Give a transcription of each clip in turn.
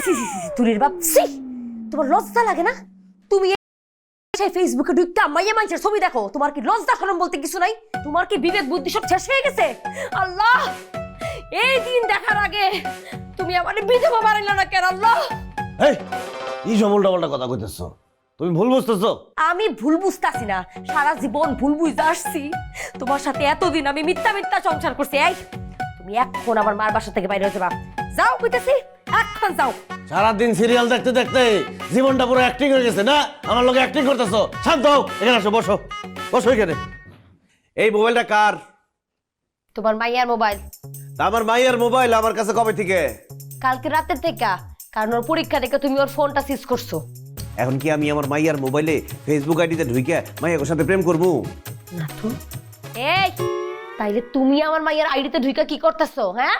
তুলির বাপ সি, তোমার লজ্জা লাগে না? তুমি সেই ফেসবুকে ঢুকতে মাইয়া মানুষের ছবি দেখো, তোমার কি লজ্জা শরম বলতে কিছু নাই? তোমার কি বিবেক বুদ্ধি সব শেষ হয়ে গেছে? আল্লাহ, এই দিন দেখার আগে তুমি আমারে বিধবা বানাইলা না কেন আল্লাহ? এই কি সব উল্টাপাল্টা কথা কইতেছো? তুমি ভুল বুঝতেছো। আমি ভুল বুঝতাছি না, সারা জীবন ভুল বুঝতে আসছি। তোমার সাথে এতদিন আমি মিথ্যা মিথ্যা সংসার করছি। এই তুমি এখন আমার মার বাসা থেকে বাইরে হয়ে যাবা, যাও কইতেছি, এখন যাও। সারাদিন সিরিয়াল দেখতে দেখতে জীবনটা পুরো অ্যাক্টিং হয়ে গেছে না? আমার লোকে অ্যাক্টিং করতেছো। শান্ত হও, এখানে আসো, বসো বসো এখানে। এই মোবাইলটা কার? তোমার মাইয়ার মোবাইল। আমার মাইয়ার মোবাইল আমার কাছে কবে থেকে? কালকে রাতের থেকে, কারণ ওর পরীক্ষা থেকে তুমি ওর ফোনটা সিজ করছো। এখন কি আমি আমার মাইয়ার মোবাইলে ফেসবুক আইডিতে ঢুকে মাইয়ার সাথে প্রেম করবো? না তো। এই তাইলে তুমি আমার মাইয়ার আইডিতে ঢুইকা কি করতেছো? হ্যাঁ,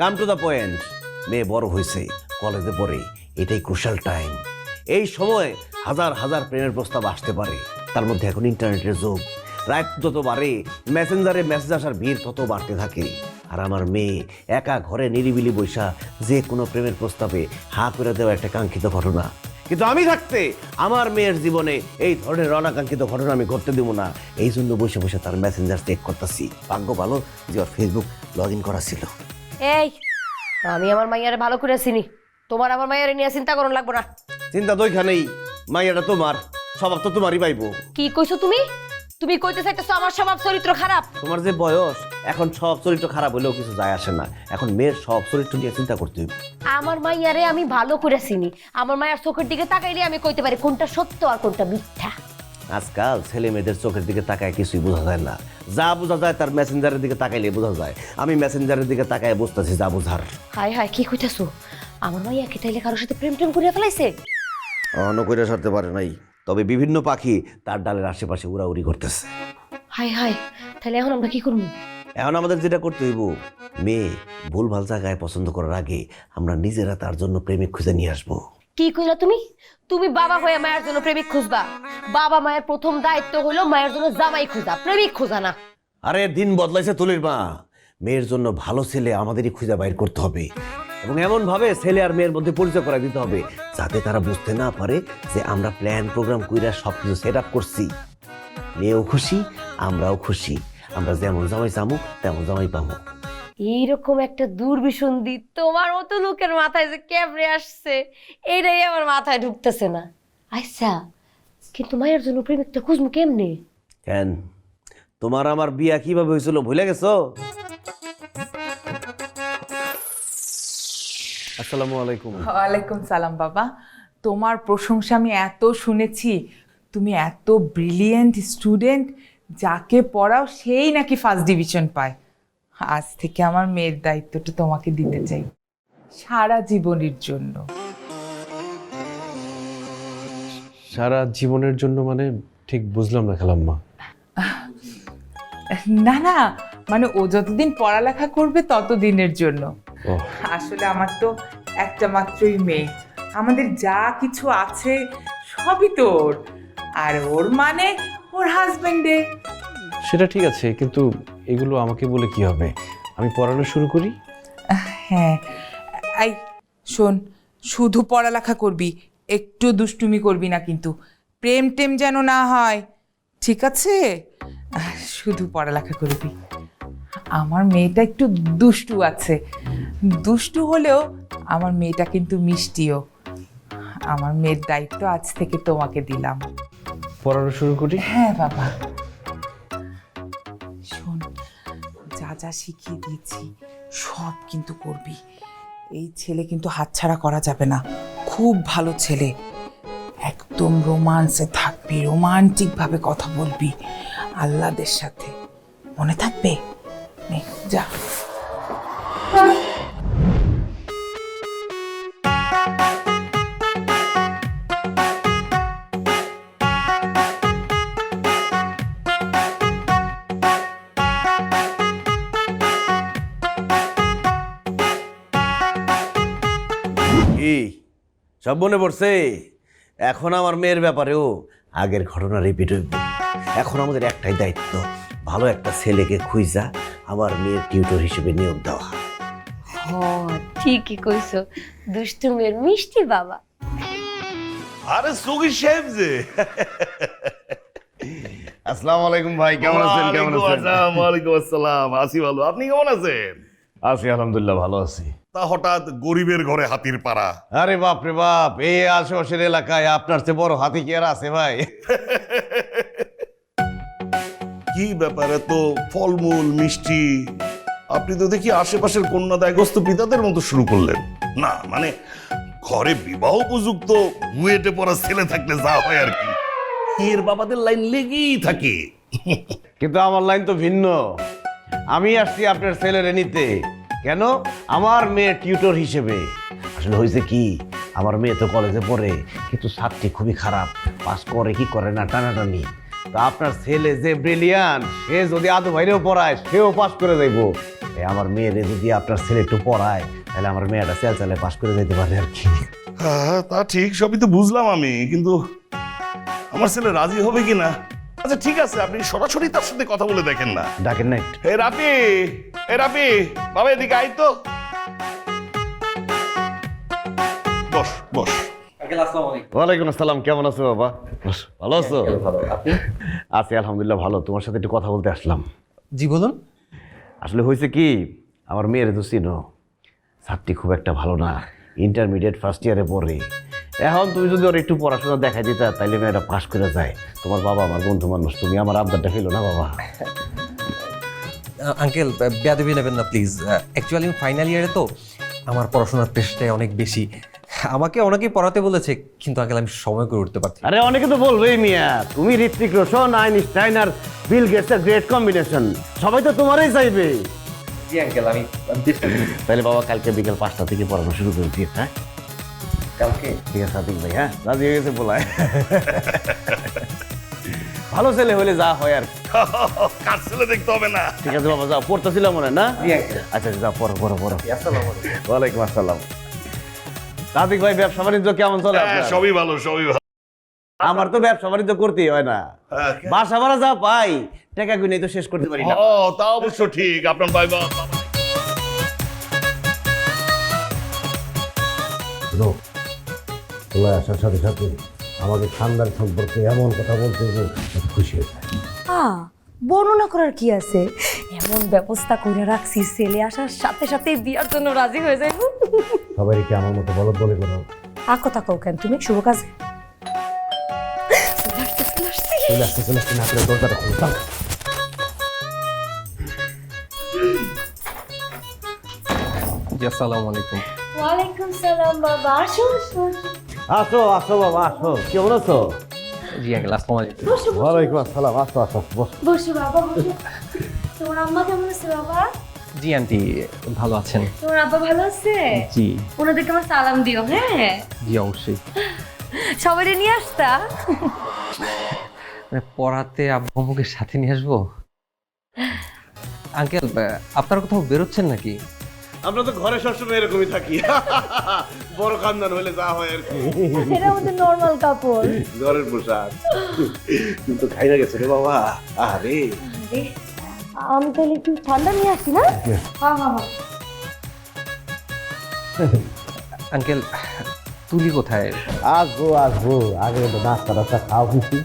কাম টু দ্য পয়েন্ট। মেয়ে বড় হয়েছে, কলেজে পড়ে, এটাই ক্রুশাল টাইম। এই সময় হাজার হাজার প্রেমের প্রস্তাব আসতে পারে। তার মধ্যে এখন ইন্টারনেটের যুগ, রাত যত বাড়ে মেসেঞ্জারে মেসেজ আসার ভিড় তত বাড়তে থাকে। আর আমার মেয়ে একা ঘরে নিরিবিলি বৈশা যে কোনো প্রেমের প্রস্তাবে হা করে দেওয়া একটা কাঙ্ক্ষিত ঘটনা। কিন্তু আমি থাকতে আমার মেয়ের জীবনে এই ধরনের অনাকাঙ্ক্ষিত ঘটনা আমি ঘটতে দেবো না। এই জন্য বসে বসে তার মেসেঞ্জার চেক করতেছি। ভাগ্য ভালো যে ওর ফেসবুক লগ ইন করা ছিল। এই আমি আমার মাইয়ারে ভালো করে চিনি, তোমার আমার মাইয়ারে নিয়ে চিন্তা করুন লাগবো না। চিন্তা তো ওইখানেই, মাইয়াটা তোমার, স্বভাব তো তোমারই পাইবো। কি কইছো তুমি? তুমি কইতে চাইতেছো আমার স্বভাব চরিত্র খারাপ? তোমার যে বয়স, এখন সব চরিত্র খারাপ হলেও কিছু যায় আসে না। এখন মেয়ের সব চরিত্র নিয়ে চিন্তা করতে হইব। আমার মাইয়ারে আমি ভালো করে চিনি, আমার মায়ের চোখের দিকে তাকাইলে আমি কইতে পারি কোনটা সত্য আর কোনটা মিথ্যা। আজকাল ছেলে মেয়েদের চোখের দিকে তাকায় কিছুই বোঝা যায় না। যা বোঝা যায় তার মেসেঞ্জারের দিকে তাকাইলে বোঝা যায়। আমি মেসেঞ্জারের দিকে তাকায় বুঝতেছি যা বোঝার। হাই হাই, কি কইতাছো? আমার মাইয়া কি তাইলে কারোর সাথে প্রেম টেম করিয়া ফেলাইছে? অন্য কইরা সারতে পারে নাই, তবে বিভিন্ন পাখি তার ডালের আশেপাশে উড়াউড়ি করতেছে। হাই হাই, তাহলে এখন আমরা কি করবো? এখন আমাদের যেটা করতে হইব, মেয়ে ভুলভাল জায়গায় পছন্দ করার আগে আমরা নিজেরা তার জন্য প্রেমিক খুঁজে নিয়ে আসবো। কি কইলা তুমি? তুমি বাবা হয়ে মায়ের জন্য প্রেমিক খুঁজবা? বাবা মায়ের প্রথম দায়িত্ব হলো মায়ের জন্য জামাই খোঁজা, প্রেমিক খোঁজা না। আরে দিন বদলাইছে তুলির মা। মেয়ের জন্য ভালো ছেলে আমাদেরই খুঁজে বাইর করতে হবে, এবং এমন ভাবে ছেলে আর মেয়ের মধ্যে পরিচয় করা দিতে হবে যাতে তারা বুঝতে না পারে যে আমরা প্ল্যান প্রোগ্রাম কইরা সবকিছু সেট আপ করছি। মেয়েও খুশি, আমরাও খুশি। আমরা যেমন জামাই চামু তেমন জামাই পাবো। এইরকম একটা দুর্বিসন্ধি তোমার মতো লোকের মাথায় যে কেমনে আসছে, এটাই আমার মাথায় ঢুকতেছে না। আচ্ছা, কিন্তু মায়ের জন্য প্রেমিকটা খুঁজবো কেমনে? কেন, তোমার আমার বিয়া কিভাবে হয়েছিল ভুলে গেছো? আসসালামু আলাইকুম। ওয়ালাইকুম সালাম বাবা। তোমার প্রশংসা আমি এত শুনেছি, তুমি এত ব্রিলিয়েন্ট স্টুডেন্ট, যাকে পড়াও সেই নাকি ফার্স্ট ডিভিশন পায়। আজ থেকে আমার মেয়ের দায়িত্বটা তোমাকে দিতে চাই, সারা জীবনের জন্য। সারা জীবনের জন্য মানে ঠিক বুঝলাম না খালাম্মা। না না, মানে ও যতদিন পড়ালেখা করবে ততদিনের জন্য। ও আসলে আমার তো একটা মাত্রই মেয়ে, আমাদের যা কিছু আছে সবই তো ওর, আর ওর মানে ওর হাজবেন্ডে। সেটা ঠিক আছে, কিন্তু এগুলো আমাকে বলে কি হবে? আমি পড়ানো শুরু করি। হ্যাঁ, এই শোন, শুধু পড়ালেখা করবি, একটু দুষ্টুমি করবি না কিন্তু, প্রেম টেম যেন না হয়, ঠিক আছে? শুধু পড়ালেখা করবি। আমার মেয়েটা একটু দুষ্টু আছে, দুষ্টু হলেও আমার মেয়েটা কিন্তু মিষ্টিও। আমার মেয়ের দায়িত্ব আজ থেকে তোমাকে দিলাম। পড়ানো শুরু করি। হ্যাঁ বাবা, শোন, যা যা শিখিয়ে দিয়েছি সব কিন্তু করবি। এই ছেলে কিন্তু হাতছাড়া করা যাবে না, খুব ভালো ছেলে। একদম রোমান্সে থাকবি, রোমান্টিক ভাবে কথা বলবি আল্লাহদের সাথে, মনে থাকবে? নে যা। কি সব মনে পড়ছে? এখন আমার মেয়ের ব্যাপারেও আগের ঘটনা রিপিট হইব। এখন আমাদের একটাই দায়িত্ব, ভালো একটা ছেলেকে খুঁজা আমার মেয়ের টিউটর হিসেবে নিয়োগ দেওয়া। ঠিকই কইছো, দুষ্টুমের মিষ্টি বাবা। আরে সগির সাহেব যে আসসালামু আলাইকুম ভাই, কেমন আছেন? কেমন আছেন? ওয়ালাইকুম আসসালাম, আছি ভালো। আপনি কেমন আছেন? আছি আলহামদুলিল্লাহ, ভালো আছি। তা হঠাৎ গরিবের ঘরে হাতির পাড়া? আরে বাপ রে বাপ, এই আশেপাশের এলাকায় আপনার চেয়ে বড় হাতি কি আর আছে ভাই? কি ব্যাপারে তো ফলমূল মিষ্টি, আপনি তো দেখি আশেপাশের কন্যাদায়গ্রস্ত পিতাদের মতো শুরু করলেন। না মানে ঘরে বিবাহ উপযুক্ত বুয়েটে পড়া ছেলে থাকলে যা হয় আর কি, এর বাবাদের লাইন লেগেই থাকে। কিন্তু আমার লাইন তো ভিন্ন। আমি আসছি আপনার ছেলেরে নিতে। কেন? আমার মেয়ে টিউটর হিসেবে। আসলে হয়েছে কি, আমার মেয়ে তো কলেজে পড়ে, কিন্তু ছাত্রী খুবই খারাপ, পাস করে কি করে না টানাটানি। তা আপনার ছেলে যে ব্রিলিয়ান্ট, সে যদি আদু ভাইরেও পড়ায় সেও পাস করে যাইব। আমার মেয়েরে যদি আপনার ছেলে একটু পড়ায়, তাহলে আমার মেয়েটা চালে পাস করে যাইতে পারে আর কি। হ্যাঁ তা ঠিক, সবই তো বুঝলাম আমি, কিন্তু আমার ছেলে রাজি হবে কি না? আচ্ছা ঠিক আছে, আপনি সরাসরি তার সাথে কথা বলে দেখেন না। ডাকেন না একটু। এ রাফি, এ রাফি, বাবা এদিকে আই তো। বস বস। ওয়ালাইকুম আসসালাম, কেমন আছো বাবা? ভালো আছো? আছি আলহামদুলিল্লাহ ভালো। তোমার সাথে একটু কথা বলতে আসলাম। জি বলুন। আসলে হয়েছে কি, আমার মেয়ের তো চিনো, ছাত্রী খুব একটা ভালো না, ইন্টারমিডিয়েট ফার্স্ট ইয়ারে পড়ে। এখন তুমি যদি ওর একটু পড়াশোনা দেখাই দিতা, তাইলে মেয়েটা পাস করে যায়। তোমার বাবা আমার বন্ধু মানুষ, তুমি আমার আবদারটা ফেলো না বাবা। আঙ্কেল বেয়াদবি নেবেন না প্লিজ। অ্যাকচুয়ালি আমি ফাইনাল ইয়ারে তো, আমার পড়াশোনার প্রেশারটাই অনেক বেশি। আমাকে অনেকেই পড়াতে বলেছে, কিন্তু আঙ্কেল আমি সময় করে উঠতে পারছি না। আরে অনেকে তো বলবেই মিয়া, তুমি ঋত্বিক রোশন, আইনস্টাইন আর বিল গেটসের গ্রেট কম্বিনেশন, সবাই তো তোমারই চাইবে। জি আঙ্কেল, আমি চেষ্টা করব। তাহলে বাবা কালকে বিকেল 5টা থেকে পড়ানো শুরু করে দিস। হ্যাঁ কালকে? ঠিক আছে সাদিক ভাই, হ্যাঁ রাজি হয়ে গেছে বলায়। ভালো ছেলে হলে যা হয় আর কি। কার ছেলে দেখতে হবে না। ঠিক আছে বাবা, যাও, পড়তেছিল মনে হয় না? জি আঙ্কেল। আচ্ছা যাও, পড়ো পড়ো পড়ো। আসসালামু আলাইকুম। ওয়ালাইকুম আসসালাম। সাদিক ভাই, ব্যবসা বাণিজ্য কেমন চলে হ্যাঁ, আপনার? সবই ভালো, সবই ভালো। আমার তো ব্যবসা বাণিজ্য করতেই হয় না, হ্যাঁ, বাসা ভাড়া যা পাই টাকা গুনে তো শেষ করতে পারি না। ও তা অবশ্য ঠিক, আপনার ভাই বাবা। চলে আসার সাথে সাথে আমাদের খানদান সম্পর্কে এমন কথা বলতে খুশি হয়ে যায়। বর্ণনা করার কি আছে, এমন ব্যবস্থা করে রাখছি ছেলে আসার সাথে সাথে বিয়ার জন্য রাজি হয়ে যাইব। সবাই কি আমার মতো বলদ বলে কোনো আর কথা কও কেন তুমি? শুভ কাজে চলে আসতে না করে দরজাটা খুলতাম। জি আসসালামু আলাইকুম। ওয়ালাইকুম সালাম বাবা, আসো আসো। আসো আসো বাবা, আসো। কেমন আছো? জি আঙ্কেল, আসসালামু আলাইকুম। ওয়ালাইকুম আসসালাম, আসো আসো বস। বসো বাবা বসো। তোমার আম্মা কেমন আছে বাবা? জি আন্টি, ভালো আছেন? তোমার আব্বা ভালো আছে? জি। ওনাদেরকে আমার সালাম দিও। হ্যাঁ জি অবশ্যই। সবাই নিয়ে আসতা। পড়াতে আব্বুকে সাথে নিয়ে আসবো? আঙ্কেল আপনারা কোথাও বেরোচ্ছেন নাকি? আমরা তো ঘরে সবসময় এরকমই থাকি। বড় খানদান হলে যা হয় আর কি। এটা আমাদের নরমাল কাপড়। ঘরের পোশাক কিন্তু খাই না গেছে রে বাবা। আরে আমি তাহলে একটু ঠান্ডা নিয়ে আসি না? হ্যাঁ হ্যাঁ হ্যাঁ। আঙ্কেল তুলি কোথায়? আসবো আসবো, আগে তো নাস্তা টাস্তা খাও কিছু।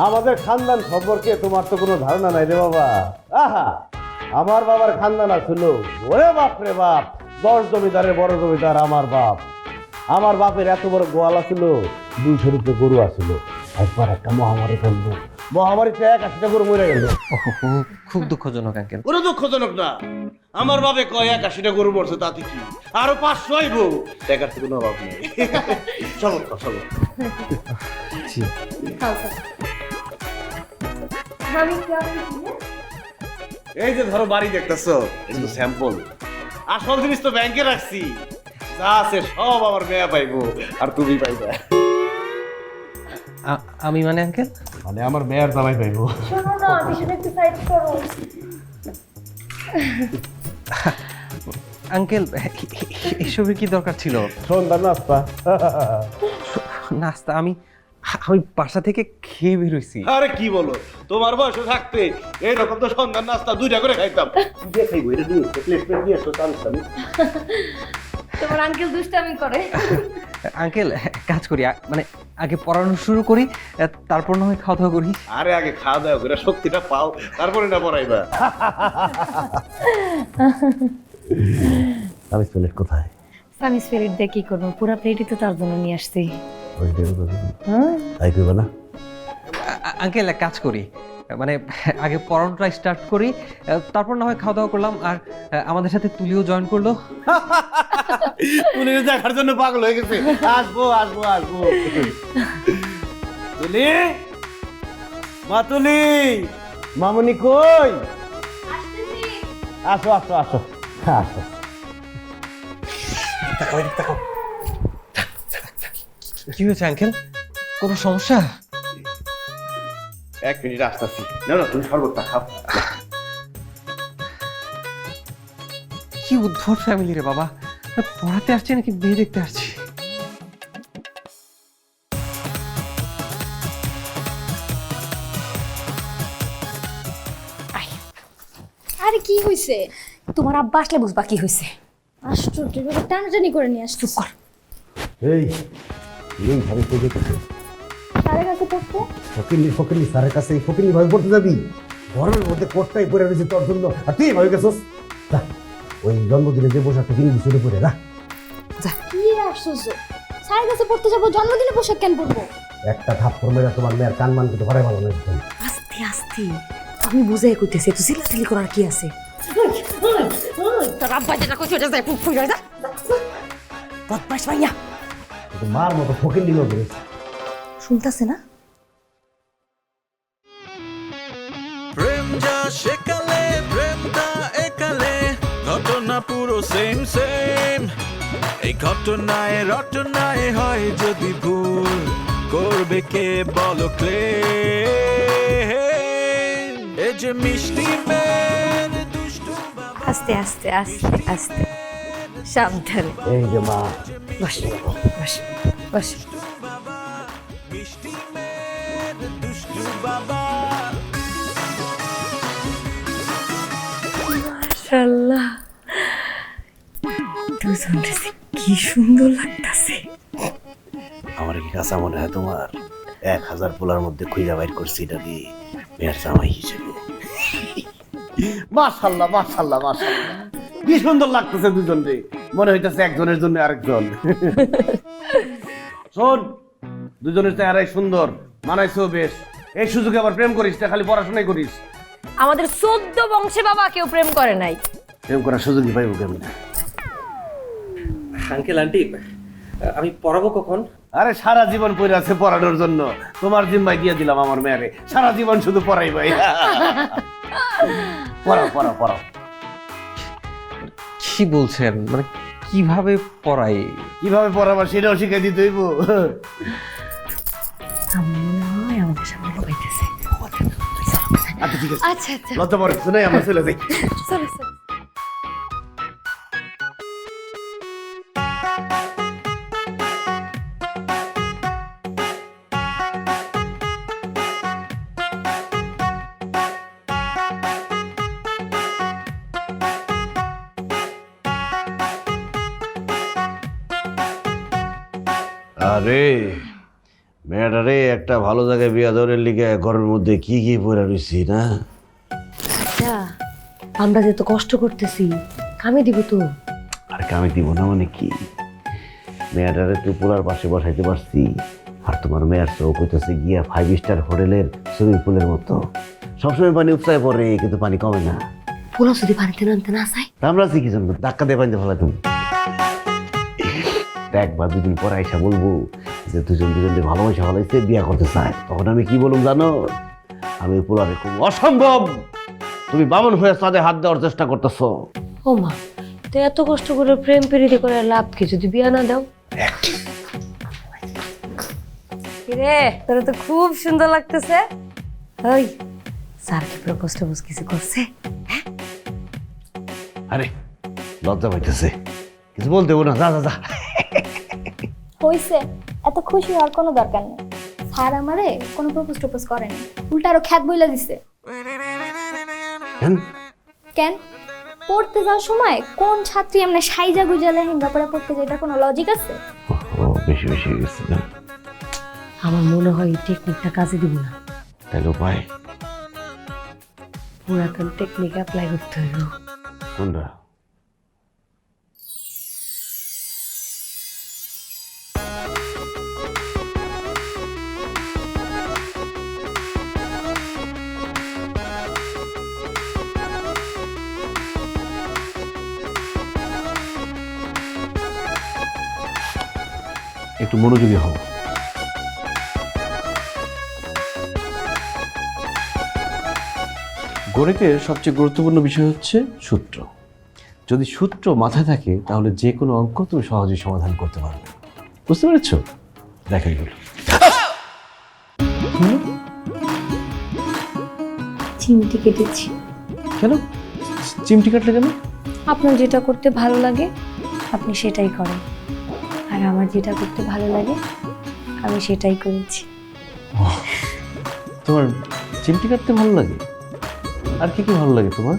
আমাদের খানদান সম্পর্কে তোমার তো কোনো ধারণা নাই রে বাবা। আহা, আমার বাবার খানদান ছিল, ওরে বাপ রে বাপ, 10 জমিদারের বড় জমিদার আমার বাপ। আমার বাপের এত বড় গোয়ালা ছিল, 200 রুপে গরু আছিল। একবার একটা মহামারী করলো, মহামারীতে 81টা গরু মরে গেল। খুব দুঃখজনক আঙ্কেল। কোনো দুঃখজনক না, আমার বাপে কয় 81টা গরু মরছে, তাতে কি আরো 500 আইব, টাকার তো কোনো অভাব নেই। চমৎকার চমৎকার। জি। আমি কি আসি? এই যে ধরো বাড়ি দেখতেছো, এটা তো স্যাম্পল, আসল জিনিস তো ব্যাংকে রাখছি। যা আছে সব আমার মেয়া পাইবো আর তুমি পাইবা। আমি মানে আঙ্কেল? মানে আমার মেয়ার জামাই পাইবো। শোনো না, পিছনে একটু সাইড করো। আঙ্কেল এসবের কি দরকার ছিল? সন্ধ্যা নাস্তা। নাস্তা? আমি বাসা থেকে খেয়ে বেরোইছি। আরে কি বলো, তোমার বয়সে থাকতে এইরকম তো সন্ধ্যার নাস্তা 2টা করে খাইতাম। দিয়ে খাইবো, এটা দিয়ে প্লেট প্লেট দিয়ে আসো, চালু চালু। তোমার আঙ্কেল দুষ্টামি করে। আঙ্কেল কাজ করি, মানে আগে পড়ানো শুরু করি, তারপর না হয় খাওয়া দাওয়া করি। আরে আগে খাওয়া দাওয়া করে শক্তিটা পাও, তারপরে না পড়াইবা। আমি প্লেট কোথায়? আমি স্পিরিট দিয়ে কি করবো, পুরো প্লেটই তো তার জন্য নিয়ে আসছি। তাই কইবা না? আঙ্কেল এক কাজ করি, মানে আগে পড়ানোটা স্টার্ট করি, তারপর না হয় খাওয়া দাওয়া করলাম। আর আমাদের সাথে তুলিও জয়েন করলো। তুলি দেখার জন্য পাগল হয়ে গেছে। আসবো আসবো আসবো। তুলি, মা তুলি, মামুনি কই? আসো আসো আসো আসো। কি হয়েছে আঙ্কেল, কোনো সমস্যা? 1 মিনিট আসতেছি। না না, তুমি শরবতটা খাও। কি উদ্ভট ফ্যামিলি রে বাবা, পড়াতে আসছি নাকি বিয়ে দেখতে আসছি? আরে কি হইছে? তোমার আব্বা আসলে বুঝবা কি হয়েছে। আশ্চর্য, এভাবে টানাটানি করে নিয়ে আসছিস। এই এই ভাবে কই যেতেছে? স্যারের কাছে পড়তে? ফকিরনি স্যারের কাছে এই ফকিরনি ভাবে পড়তে যাবি? গরমের মধ্যে কোটটাই পরে রয়েছে তোর জন্য, আর তুই ভাবে গেছস। যা, ওই জন্মদিনে যে পোশাকটা কিনে দিছিল পরে যা। কি আশ্চর্য, স্যারের কাছে পড়তে যাবো, জন্মদিনে পোশাক কেন পরবো? একটা থাপ্পড় মেরে তোমার মেয়ের কান মান কিন্তু ধরে ভালো না। আস্তে আস্তে, আমি বুঝাই কইতেছি, একটু চিল্লাচিল্লি করার কি আছে? তোর আব্বা যেটা কইছে ওটা যাই ফুফু যা। বদমাশ ভাইয়া মার মতো ফকিরনি লোক রয়েছে। শুনতাছে না? প্রেম যা সেকালে প্রেমটা একালে, ঘটনা পুরো সেম সেম। এই ঘটনায় রটনায় হয় যদি ভুল, করবে কে বলো ক্লেম? এ যে মিষ্টি মেয়ের দুষ্টু বাবা। আস্তে আস্তে আস্তে আস্তে, সাবধানে। এই যে মা, বস বস বস। মিষ্টি মেয়ের দুষ্টু বাবা। মাশাআল্লাহ, দুজন কি সুন্দর লাগতাছে। আমার কি কাঁচা মনে হয় তোমার? 1000 পোলার মধ্যে খুঁজা বাইর করছি এটা দিয়ে মেয়ের জামাই হিসেবে। মাশাআল্লাহ মাশাআল্লাহ মাশাআল্লাহ, কি সুন্দর লাগতেছে দুজন রে, মনে হইতাছে একজনের জন্য আরেকজন। শোন, দুজনের চেহারাই সুন্দর, মানাইছো বেশ। এই সুযোগে আবার প্রেম করিস না, খালি পড়াশোনাই করিস। আমাদের 14 বংশে বাবা কেউ প্রেম করে নাই। প্রেম করার সুযোগই পাইব কেমন? আঙ্কেল আন্টি, আমি পড়াবো কখন? আরে সারা জীবন পড়ে আছে পড়ানোর জন্য, তোমার জিম্মায় দিয়ে দিলাম আমার মেয়েরে, সারা জীবন শুধু পড়াই ভাই। পড়াও পড়াও পড়াও। কি বলছেন, মানে কিভাবে পড়াই? কিভাবে পড়াবার সেটাও শিখাই দিতে হইব। আমার মনে হয় আমাদের সামনে লগাইতেছে। আচ্ছা ঠিক আছে, আচ্ছা আচ্ছা, লজ্জা পড়ে কিছু নাই, আমরা চলে যাই। চলো চলো। আরে মেয়েটারে একটা ভালো জায়গায় বিয়া দেওয়ার লিগে ঘরের মধ্যে কি কি পড়ে রয়েছি না। আচ্ছা, আমরা যে তো কষ্ট করতেছি, কামে দিব তো। আর কামে দিব না মানে কি? মেয়েটারে তুই পোলার পাশে বসাইতে পারছি, আর তোমার মেয়ের চোখ হইতেছে গিয়া 5 স্টার হোটেলের সুইমিং পুলের মতো, সবসময় পানি উপচায় পড়ে কিন্তু পানি কমে না। পোলা যদি পানিতে নামতে না চাই, আমরা আছি কি জন্য? ধাক্কা দিয়ে পানিতে ফেলা তুমি। একবার 2 দিন পর আইসা বলবো যে দুজনকে ভালোবাসা ফেলাইছে, বিয়া করতে চায়, তখন আমি কি বলুম জানো? আমি পোলারে খুব অসম্ভব, তুমি বামন হয়ে চাঁদে হাত দেওয়ার চেষ্টা করতেছো। ও মা, তো এত কষ্ট করে প্রেম প্রীতি করে লাভ কি যদি বিয়া না দাও? কিরে, তোর তো খুব সুন্দর লাগতেছে। ওই স্যার কি প্রপোজ টপোজ কিছু করছে? আরে লজ্জা পাইতেছে, কিছু বলতে না, যা যা যা। হইছে, এত খুশি হওয়ার কোনো দরকার নেই। স্যার আমারে কোনো প্রপোজ টপোজ করেনি, উল্টা আরো খ্যাত বইলা দিছে। কেন? কেন? পড়তে যাওয়ার সময় কোন ছাত্রী এমনি সাইজা গুজা লেহেঙ্গা পরে পড়তে যায়, এটার কোনো লজিক আছে? ও বেশি বেশি হয়ে গেছে না? আমার মনে হয় এই টেকনিকটা কাজে দিব না, তাহলে উপায় পুরাতন টেকনিক অ্যাপ্লাই করতে হইব। কোনটা? একটু মনোযোগী হও। গণিতের সবচেয়ে গুরুত্বপূর্ণ বিষয় হচ্ছে সূত্র। যদি সূত্র মাথায় থাকে তাহলে যে কোনো অঙ্ক তুমি সহজেই সমাধান করতে পারবে। বুঝতে পেরেছো? দেখা গেল। চিমটি কেটেছি। কেন চিমটি কাটলে কেন? আপনার যেটা করতে ভালো লাগে আপনি সেটাই করেন, আর আমার যেটা করতে ভালো লাগে আমি সেটাই করেছি। তোমার চিমটি কাটতে ভালো লাগে? আর কি কি ভালো লাগে তোমার?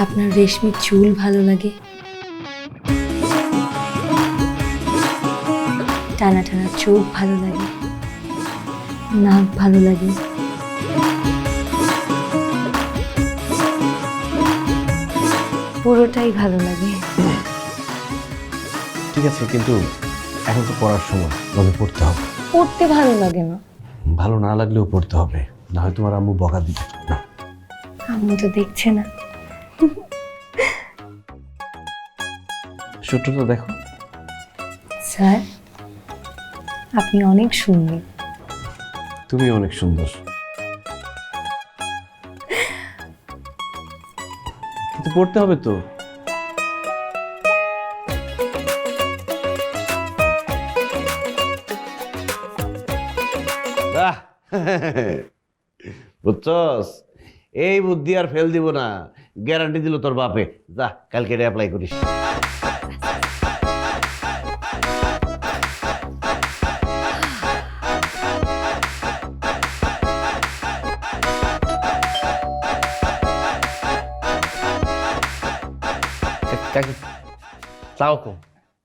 আপনার রেশমি চুল ভালো লাগে, টানা টানা চোখ ভালো লাগে, নাক ভালো লাগে, পুরোটাই ভালো লাগে। ঠিক আছে, কিন্তু এখন তো পড়ার সময়, তবে পড়তে হবে। পড়তে ভালো লাগে না। ভালো না লাগলেও পড়তে হবে, না হয় তোমার আম্মু বকা দিবে। না, আম্মু তো দেখছে না। সূত্রটা দেখো। স্যার আপনি অনেক সুন্দর। তুমি অনেক সুন্দর, কিন্তু পড়তে হবে তো। বাহ! বুঝছস, এই বুদ্ধি আর ফেল দিব না, গ্যারান্টি দিল তোর বাপে। যা কালকে এটা অ্যাপ্লাই করিস।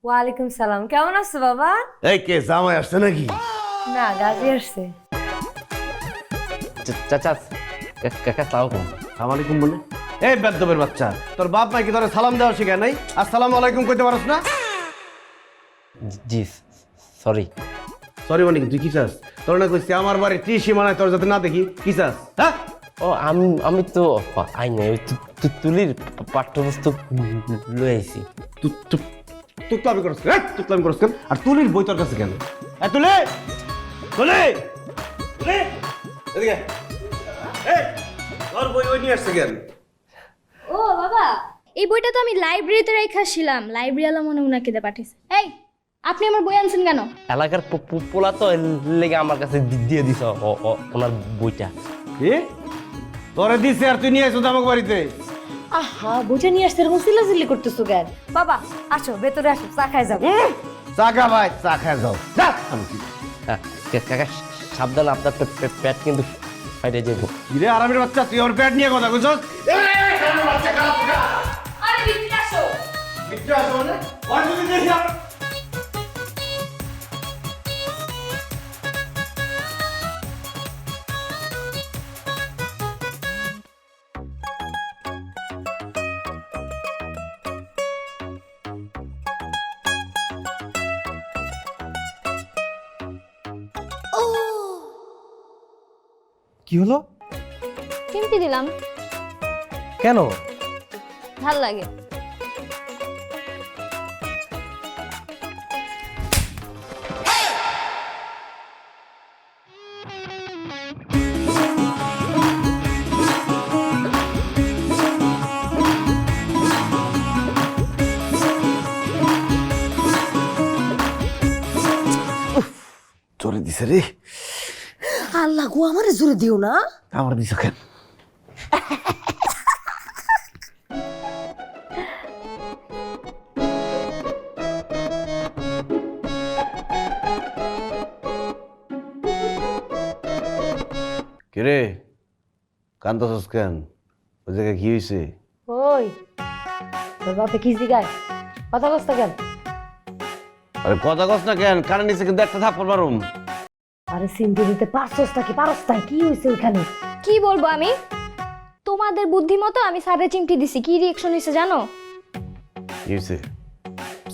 ওয়ালাইকুম সালাম, কেমন আছো বাবা? এই কে জামাই আসছে নাকি? না, গাজী আসছে। চাচা কাকা তাও কম। সালাম আলাইকুম বলে? এই বেদ্যবের বাচ্চা, তোর বাপ নাকি তোর সালাম দেওয়া শিখায় নাই? আসসালামু আলাইকুম কইতে পারস না? জি সরি। সরি মানে কি? তুই কি চাস? তোর না কইছি আমার বাড়ি ত্রিশি মানায়, তোর যাতে না দেখি। কি চাস? হ্যাঁ, ও আমি তো আই নাই, ওই তুলির পাঠ্যপুস্তক লয়ে আইছি। তুতলামি করস কেন? তুতলামি করস কেন? আর তুলির বই তোর কাছে কেন? তুলে তুলে তুলে এদিকে। এই তোর বই ওই নিয়ে আসছে কেন? ও বাবা, এই বইটা তো আমি লাইব্রেরিতে রেখেছিলাম, লাইব্রেরি আলা মনে উনাকে দিয়ে পাঠিয়েছে। এই আপনি আমার বই আনছেন কেন? এলাকার পোলা তো লেগে আমার কাছে দিয়ে দিছ ওনার বইটা। কি তোরে দিছে আর তুই নিয়ে আসছ আমাকে বাড়িতে? আহা, বইটা নিয়ে আসতে এরকম চিল্লাচিল্লি করতেছো কেন? বাবা আসো, ভেতরে আসো, চা খাই যাবো। চা খা ভাই, চা খায় যাও। যা। আমি কি কাকা সাবধান, আপনার পেট কিন্তু ফাইটে যাবো। কিরে আরামের বাচ্চা, তুই আমার পেট নিয়ে কথা কইছস? আরে ভিতরে আসো। ভিতরে আসো মানে? ওর যদি দেখি আর কি হলো? চিমটি দিলাম, কেন? ভাল লাগে। জোরে দিছে রে। আল্লাহ গো, আমারে জোরে দিও না। আমার দিছ কেন? কিরে কান্দছস কেন? ওই জায়গায় কি হয়েছে? ওই তোর বাপে কি জিগায়? কথা কষ্ট কেন? আরে কথা কস না কেন? কানে নিচে কিন্তু একটা থাপ্পড় মারুম। আরে সিমটি দিতে পারছস নাকি পারস তাই? কি হয়েছে ওইখানে? কি বলবো আমি? তোমাদের বুদ্ধি মতো আমি স্যারের চিমটি দিছি, কি রিয়েকশন হয়েছে জানো? কি হয়েছে?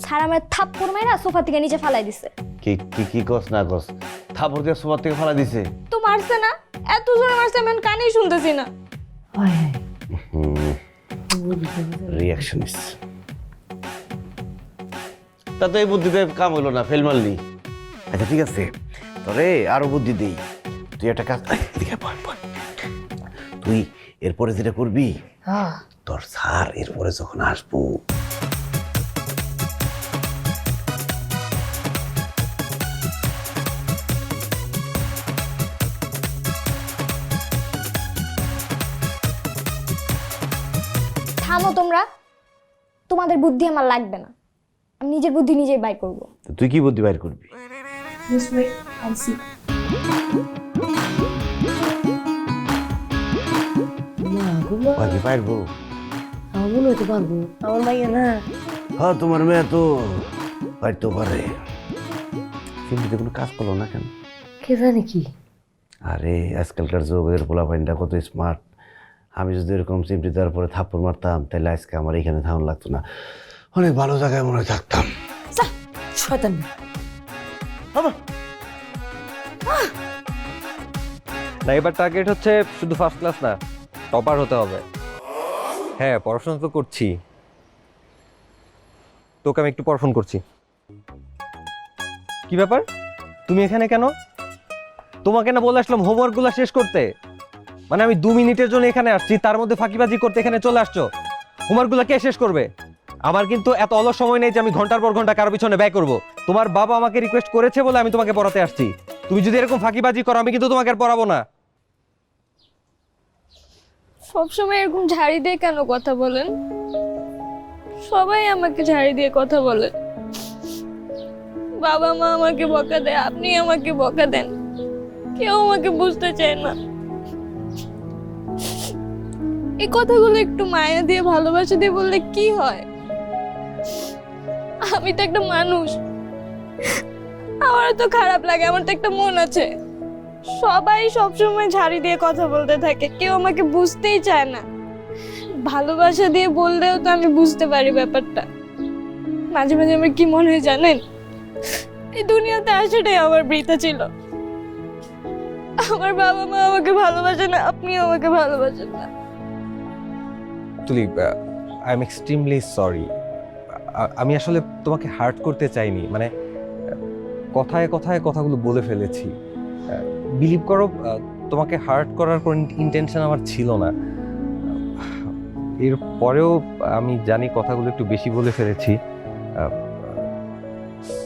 স্যার আমার থাপ্পড় মাইরা সোফা থেকে নিচে ফালাই দিছে। কি কি কি কস না কস? থাপ্পড় দিয়ে সোফা থেকে ফালা দিছে? তো মারছে না, এত জোরে মারছে আমি কানেই শুনতেছি না। হায় হায়। রিয়াকশন ইস তা তো এই বুদ্ধিতে কাম হইলো না, ফেল মারলি। আচ্ছা ঠিক আছে, তোরে আরো বুদ্ধি দেই। তুই একটা কাজ, এদিকে বল বল। তুই এরপরে যেটা করবি, হ্যাঁ তোর স্যার এরপরে যখন আসবো থামো তোমরা, তোমাদের বুদ্ধি আমার লাগবে না, আমি নিজের বুদ্ধি নিজেই বাই করব। তো তুই কি বুদ্ধি বাইর করবি? মা গো মা, বাকি পারবো? আমার মনে হইতে পারবো, আমার মাইয়া না। হ্যাঁ তোমার মেয়ে তো পারতেও পারে। কিন্তু কোনো কাজ করলো না কেন? কে জানে কি? আরে আজকালকার যুগের পোলাপাইনটা কত স্মার্ট। আমি যদি এরকম চিমটি দেওয়ার পরে থাপ্পড় মারতাম তাহলে আজকে আমার এখানে থাকুন লাগতো না, অনেক ভালো জায়গায় মনে হয় থাকতাম। যা, শয়তান মেয়ে। না, এবার টার্গেট হচ্ছে শুধু ফার্স্ট ক্লাস না, টপার হতে হবে। হ্যাঁ, পড়াশোনা তো করছি, তোকে আমি একটু পড়াশোনা করছি। কি ব্যাপার, তুমি এখানে কেন? তোমাকে না বলে আসলাম হোমওয়ার্কগুলো শেষ করতে। মানে আমি 2 মিনিটের জন্য এখানে আসছি, তার মধ্যে ফাঁকিবাজি করতে এখানে চলে আসছো। হোমওয়ার্কগুলো কে শেষ করবে? আমার কিন্তু এত অলস সময় নেই যে আমি ঘন্টার পর ঘন্টা কারো পিছনে ব্যয় করব। তোমার বাবা আমাকে রিকোয়েস্ট করেছে বলে আমি তোমাকে পড়াতে আসছি। তুমি যদি এরকম ফাঁকিবাজি করো আমি কিন্তু তোমাকে আর পড়াবো না। সবসময় এরকম ঝাড়ি দিয়ে কেন কথা বলেন? সবাই আমাকে ঝাড়ি দিয়ে কথা বলে। বাবা মা আমাকে বকা দেয়, আপনি আমাকে বকা দেন, কেউ আমাকে বুঝতে চায় না। এই কথাগুলো একটু মায়া দিয়ে ভালোবাসা দিয়ে বললে কি হয়? আমি তো একটা মানুষ, আমারও তো খারাপ লাগে, আমার তো একটা মন আছে। সবাই সবসময় ঝাড়ি দিয়ে কথা বলতে থাকে, কেউ আমাকে বুঝতেই চায় না। ভালোবাসা দিয়ে বললেও তো আমি বুঝতে পারি ব্যাপারটা। মাঝে মাঝে আমার কি মনে হয় জানেন, এই দুনিয়াতে আসাটাই আমার বৃথা ছিল। আমার বাবা মা আমাকে ভালোবাসে না, আপনিও আমাকে ভালোবাসেন না। তুলি, আই এম এক্সট্রিমলি সরি। আমি আসলে তোমাকে হার্ট করতে চাইনি, মানে কথায় কথায় কথাগুলো বলে ফেলেছি। বিলিভ করো, তোমাকে হার্ট করার কোনো ইন্টেনশন আমার ছিল না। এরপরেও আমি জানি কথাগুলো একটু বেশি বলে ফেলেছি।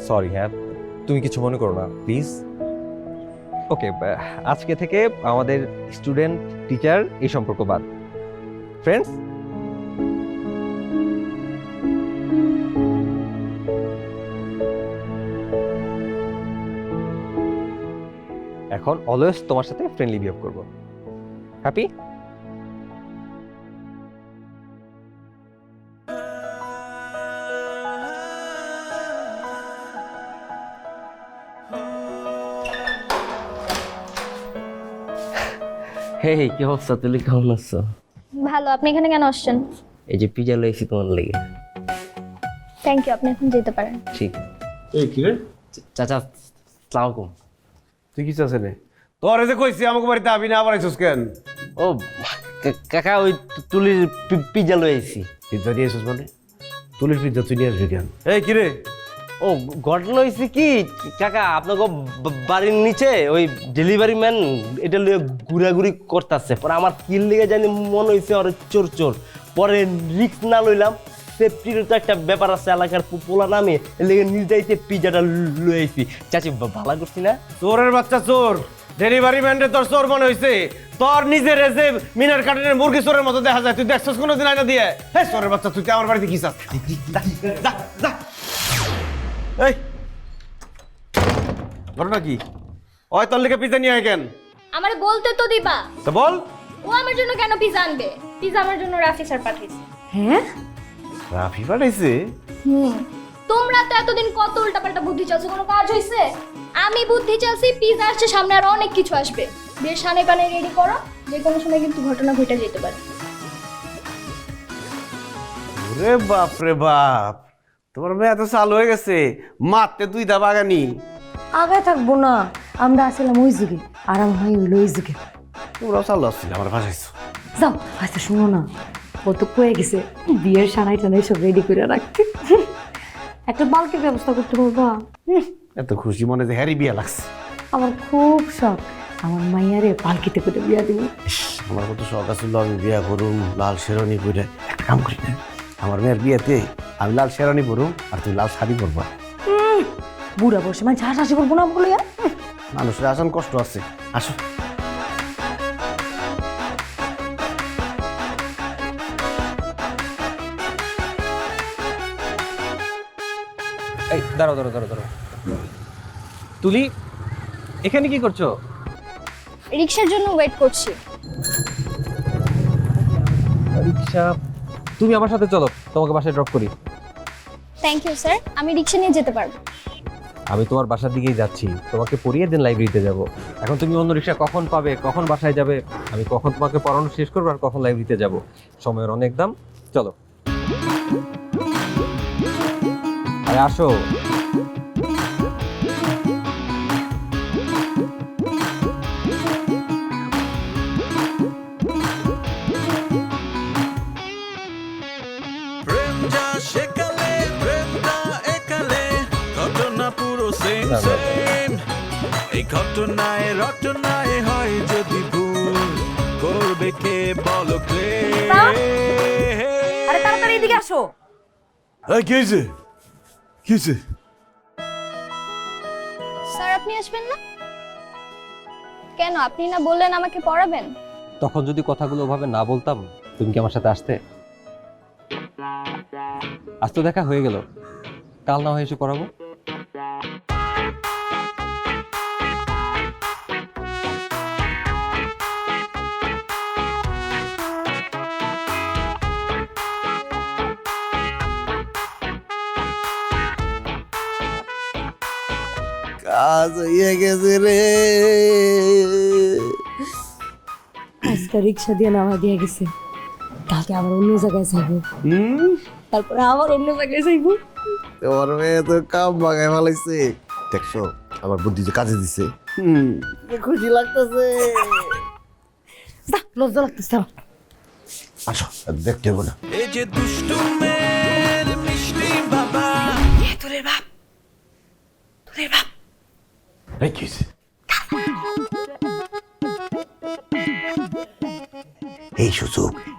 সরি। হ্যাঁ, তুমি কিছু মনে করো না প্লিজ। ওকে, আজকে থেকে আমাদের স্টুডেন্ট টিচার এই সম্পর্ক বাদ। ফ্রেন্ডস, এখন অলওয়েজ তোমার সাথে ফ্রেন্ডলি বিহেভ করবো। হ্যাপি? হে কি অবস্থা, তুলি কেমন আছো? ভালো, আপনি এখানে কেন আসছেন? এই যে পিজা লইছি তোমার লেগে। থ্যাংক ইউ, আপনি এখন যেতে পারেন। ঠিক। এই কি রে, চাচা আসসালামু আলাইকুম। তুই কি চাস রে? তোর যে কইছি আমাকে বাড়িতে আবি না, আবার আইসুস কেন? ও কাকা, ওই তুলির পিজা লই আইছি। পিজ্জা নিয়ে এসেছিস মানে? তুলির পিজ্জা তুই নিয়ে আসবি কেন? এই কিরে, ও ঘটনা হয়েছে কি কাকা, আপনাকে বাড়ির নিচে ওই ডেলিভারি ম্যান এটা লিয়ে ঘুরাঘুরি করতেছে। পরে আমার কিল লেগে জানি মনে হয়েছে ওর চোর চোর। পরে রিস্ক না লইলাম, সেফটির তো একটা ব্যাপার আছে, এলাকার পোলা নামে লেগে নিজেইতে পিজাটা লই আইছি। চাচি ভালো করছি না? চোরের বাচ্চা চোর, ডেলিভারি ম্যানরে তোর চোর মনে হয়েছে? তোর নিজের যে মিনার কাটনের মুরগি চোরের মতো দেখা যায়। তুই দেখছিস কোনোদিন আয়না দিয়ে? হ্যাঁ চোরের বাচ্চা, তুই আমার বাড়িতে কি চাস? যা যা। এই ঘটনা কি? ওই তোর লিখে পিজ্জা নিয়ে আয় কেন? আমারে বলতে তো দিবা। তো বল। ও আমার জন্য কেন পিজা আনবে? পিজা আমার জন্য রাফি স্যার পাঠিয়েছে। হ্যাঁ রাফি পাঠাইছে? তোমরা তো এতদিন কত উল্টাপাল্টা বুদ্ধি চালছো, কোনো কাজ হইছে? আমি বুদ্ধি চালছি, পিজা আসছে, সামনে আরো অনেক কিছু আসবে। বেশ সানে পানে রেডি করো, যে কোনো সময় কিন্তু ঘটনা ঘটে যেতে পারে। ওরে বাপ রে বাপ, তোমার মেয়ে এত চালু হয়ে গেছে, মারতে তুই দা বাগানি। আগায় থাকবো না, আমরা আসলাম ওই যুগে, আর আমার ভাই হইলো ওই যুগে। তোমরাও চালু আসছিল, আমার ভাসাইছো। যাও আচ্ছা শুনো না, ও তো কয়ে গেছে বিয়ের সানাই টানাই সব রেডি করে রাখতে। একটা বালকের ব্যবস্থা করতে পারবা? এত খুশি মনে যে হ্যারি বিয়া লাগছে। আমার খুব শখ আমার মাইয়ারে পালকিতে করে বিয়া দিব। আমার কত শখ আছিল আমি বিয়া করুম লাল শেরওয়ানি পরে। একটা কাম করি না, আমার মেয়ের বিয়েতে আমি লাল শেরওয়ানি পরুম আর তুই লাল শাড়ি পরবা। বুড়া বসে মানে হাসাহাসি করবো না বলে। মানুষের আসান কষ্ট আছে, আসো। এই দাঁড়াও দাঁড়াও দাঁড়াও দাঁড়াও। তুলি এখানে কি করছো? রিক্সার জন্য ওয়েট করছি। রিক্সা? তুমি আমার সাথে চলো, তোমাকে বাসায় ড্রপ করি। থ্যাংক ইউ স্যার, আমি রিক্সা নিয়ে যেতে পারবো। আমি তোমার বাসার দিকেই যাচ্ছি, তোমাকে পড়িয়ে দিন লাইব্রেরিতে যাব। এখন তুমি অন্য রিক্সা কখন পাবে, কখন বাসায় যাবে, আমি কখন তোমাকে পড়ানো শেষ করবো আর কখন লাইব্রেরিতে যাব, সময়ের অনেক দাম। চলো আরে আসো। প্রেম যা সেকালে প্রেম যা একালে ঘটনা পুরো সেম সেম এই ঘটনায় রটনায় হয় যদি ভুল করবে কে বলো কে আরে তাড়াতাড়ি এদিকে আসো। কি হয়েছে? কি হয়েছে? স্যার আপনি আসবেন না কেন? আপনি না বললেন আমাকে পড়াবেন? তখন যদি কথাগুলো ওভাবে না বলতাম, তুমি কি আমার সাথে আসতে? আজ তো দেখা হয়ে গেল, কাল না হয় এসে পড়াবো। কাজ হইয়া গেছে রে। আজকে রিক্সা দিয়ে নামা দিয়ে গেছে, কালকে আবার অন্য জায়গায় যাইব, তারপরে আবার অন্য জায়গায় যাইব। তোমার মেয়ে তো কাম বাগায় ভালাইছে, দেখছো আমার বুদ্ধি যে কাজে দিছে। খুশি লাগতেছে। লজ্জা লাগতেছে আমার। আসো দেখতে হবো না। এই যে দুষ্টু মেয়ের মিষ্টি বাবা তোরের বাপ, তোরের বাপ। এই কি হয়েছে?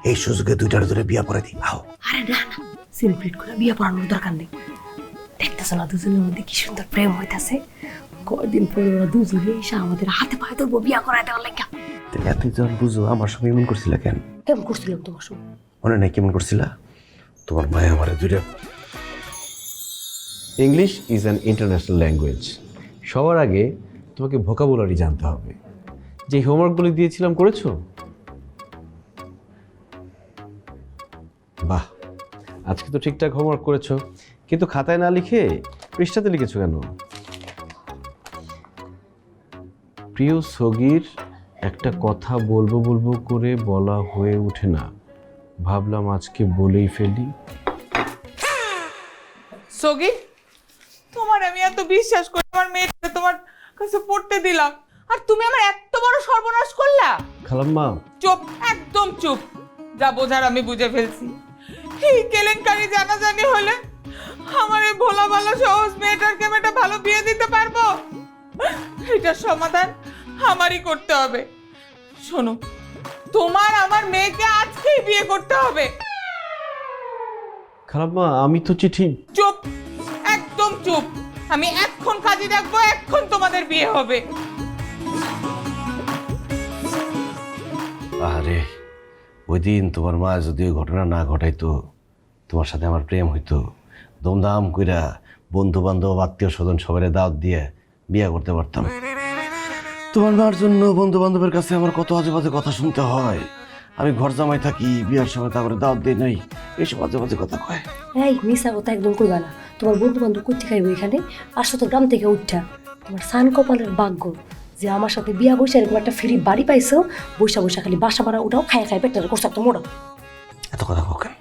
এই সুযোগে দুইটার ধরে বিয়া পরে দিই। আও আরে না না, সেলিব্রেট করে বিয়ে পড়ানোর দরকার নেই। দেখতেছ না দুজনের মধ্যে কি সুন্দর প্রেম হইতাছে। কয়দিন পরে ওরা দুজনে এসে আমাদের হাতে পায়ে ধরবো বিয়া করাই দেওয়ার লাগে। এতজন বুঝো আমার সঙ্গে এমন করছিল কেন? কেমন করছিলাম তোমার সঙ্গে? মনে নাই কেমন করছিলা? তোমার মায়া আমার দুইটা। English is an international language. সবার আগে তোমাকে ভোকাবুলারি জানতে হবে। যে হোমওয়ার্কগুলো দিয়েছিলাম করেছো? বাহ, আজকে তো ঠিকঠাক হোমওয়ার্ক করেছো, কিন্তু খাতায় না লিখে পৃষ্ঠাতে লিখেছো কেন? প্রিয় সগীর, একটা কথা বলবো বলবো করে বলা হয়ে ওঠে না, ভাবলাম আজকে বলেই ফেলি। সগি, তোমার আমি এত বিশ্বাস করি, আমার মেয়েটা তোমার কাছে পড়তে দিলাম, আর তুমি আমার এত বড় সর্বনাশ করলা। খালাম্মা, চুপ, একদম চুপ। যা বোঝার আমি বুঝে ফেলছি। এই কেলেঙ্কারি জানাজানি হলে আমার এই ভোলা ভালো সহজ মেয়েটাকে আমি একটা ভালো বিয়ে দিতে পারবো? এটার সমাধান আমারই করতে হবে। শোনো, তোমার আমার মেয়েকে আজকেই বিয়ে করতে হবে। খালাম্মা, আমি তো চিঠি। চুপ, একদম চুপ। আমি এক্ষণ কাজে রাখবো, এক্ষণ তোমাদের বিয়ে হবে। আরে ওই দিন তোমার মা যদি ওই ঘটনা না ঘটাইতো, তোমার সাথে আমার প্রেম হইতো, দমদাম কইরা বন্ধু বান্ধব আত্মীয় স্বজন সবাই দাওয়াত দিয়ে বিয়ে করতে পারতাম। তোমার মার জন্য বন্ধু বান্ধবের কাছে আমার কত আজে বাজে কথা শুনতে হয়। আমি ঘর জামাই থাকি, বিয়ার সময় তারপরে দাওয়াত দিই নাই, এইসব আজে বাজে কথা কয়। এই মিশা কথা একদম কইবা না। তোমার বন্ধু বান্ধব করতে খাইবো এখানে, আসো তো গ্রাম থেকে উঠা। তোমার সান কপালের ভাগ্য যে আমার সাথে বিয়া বসে এরকম একটা ফ্রি বাড়ি পাইছো, বৈশা বৈশা খালি বাসা ভাড়া উঠাও, খাই খাই পেটটা করছো একটা মোড়া। এত কথা কও কেন?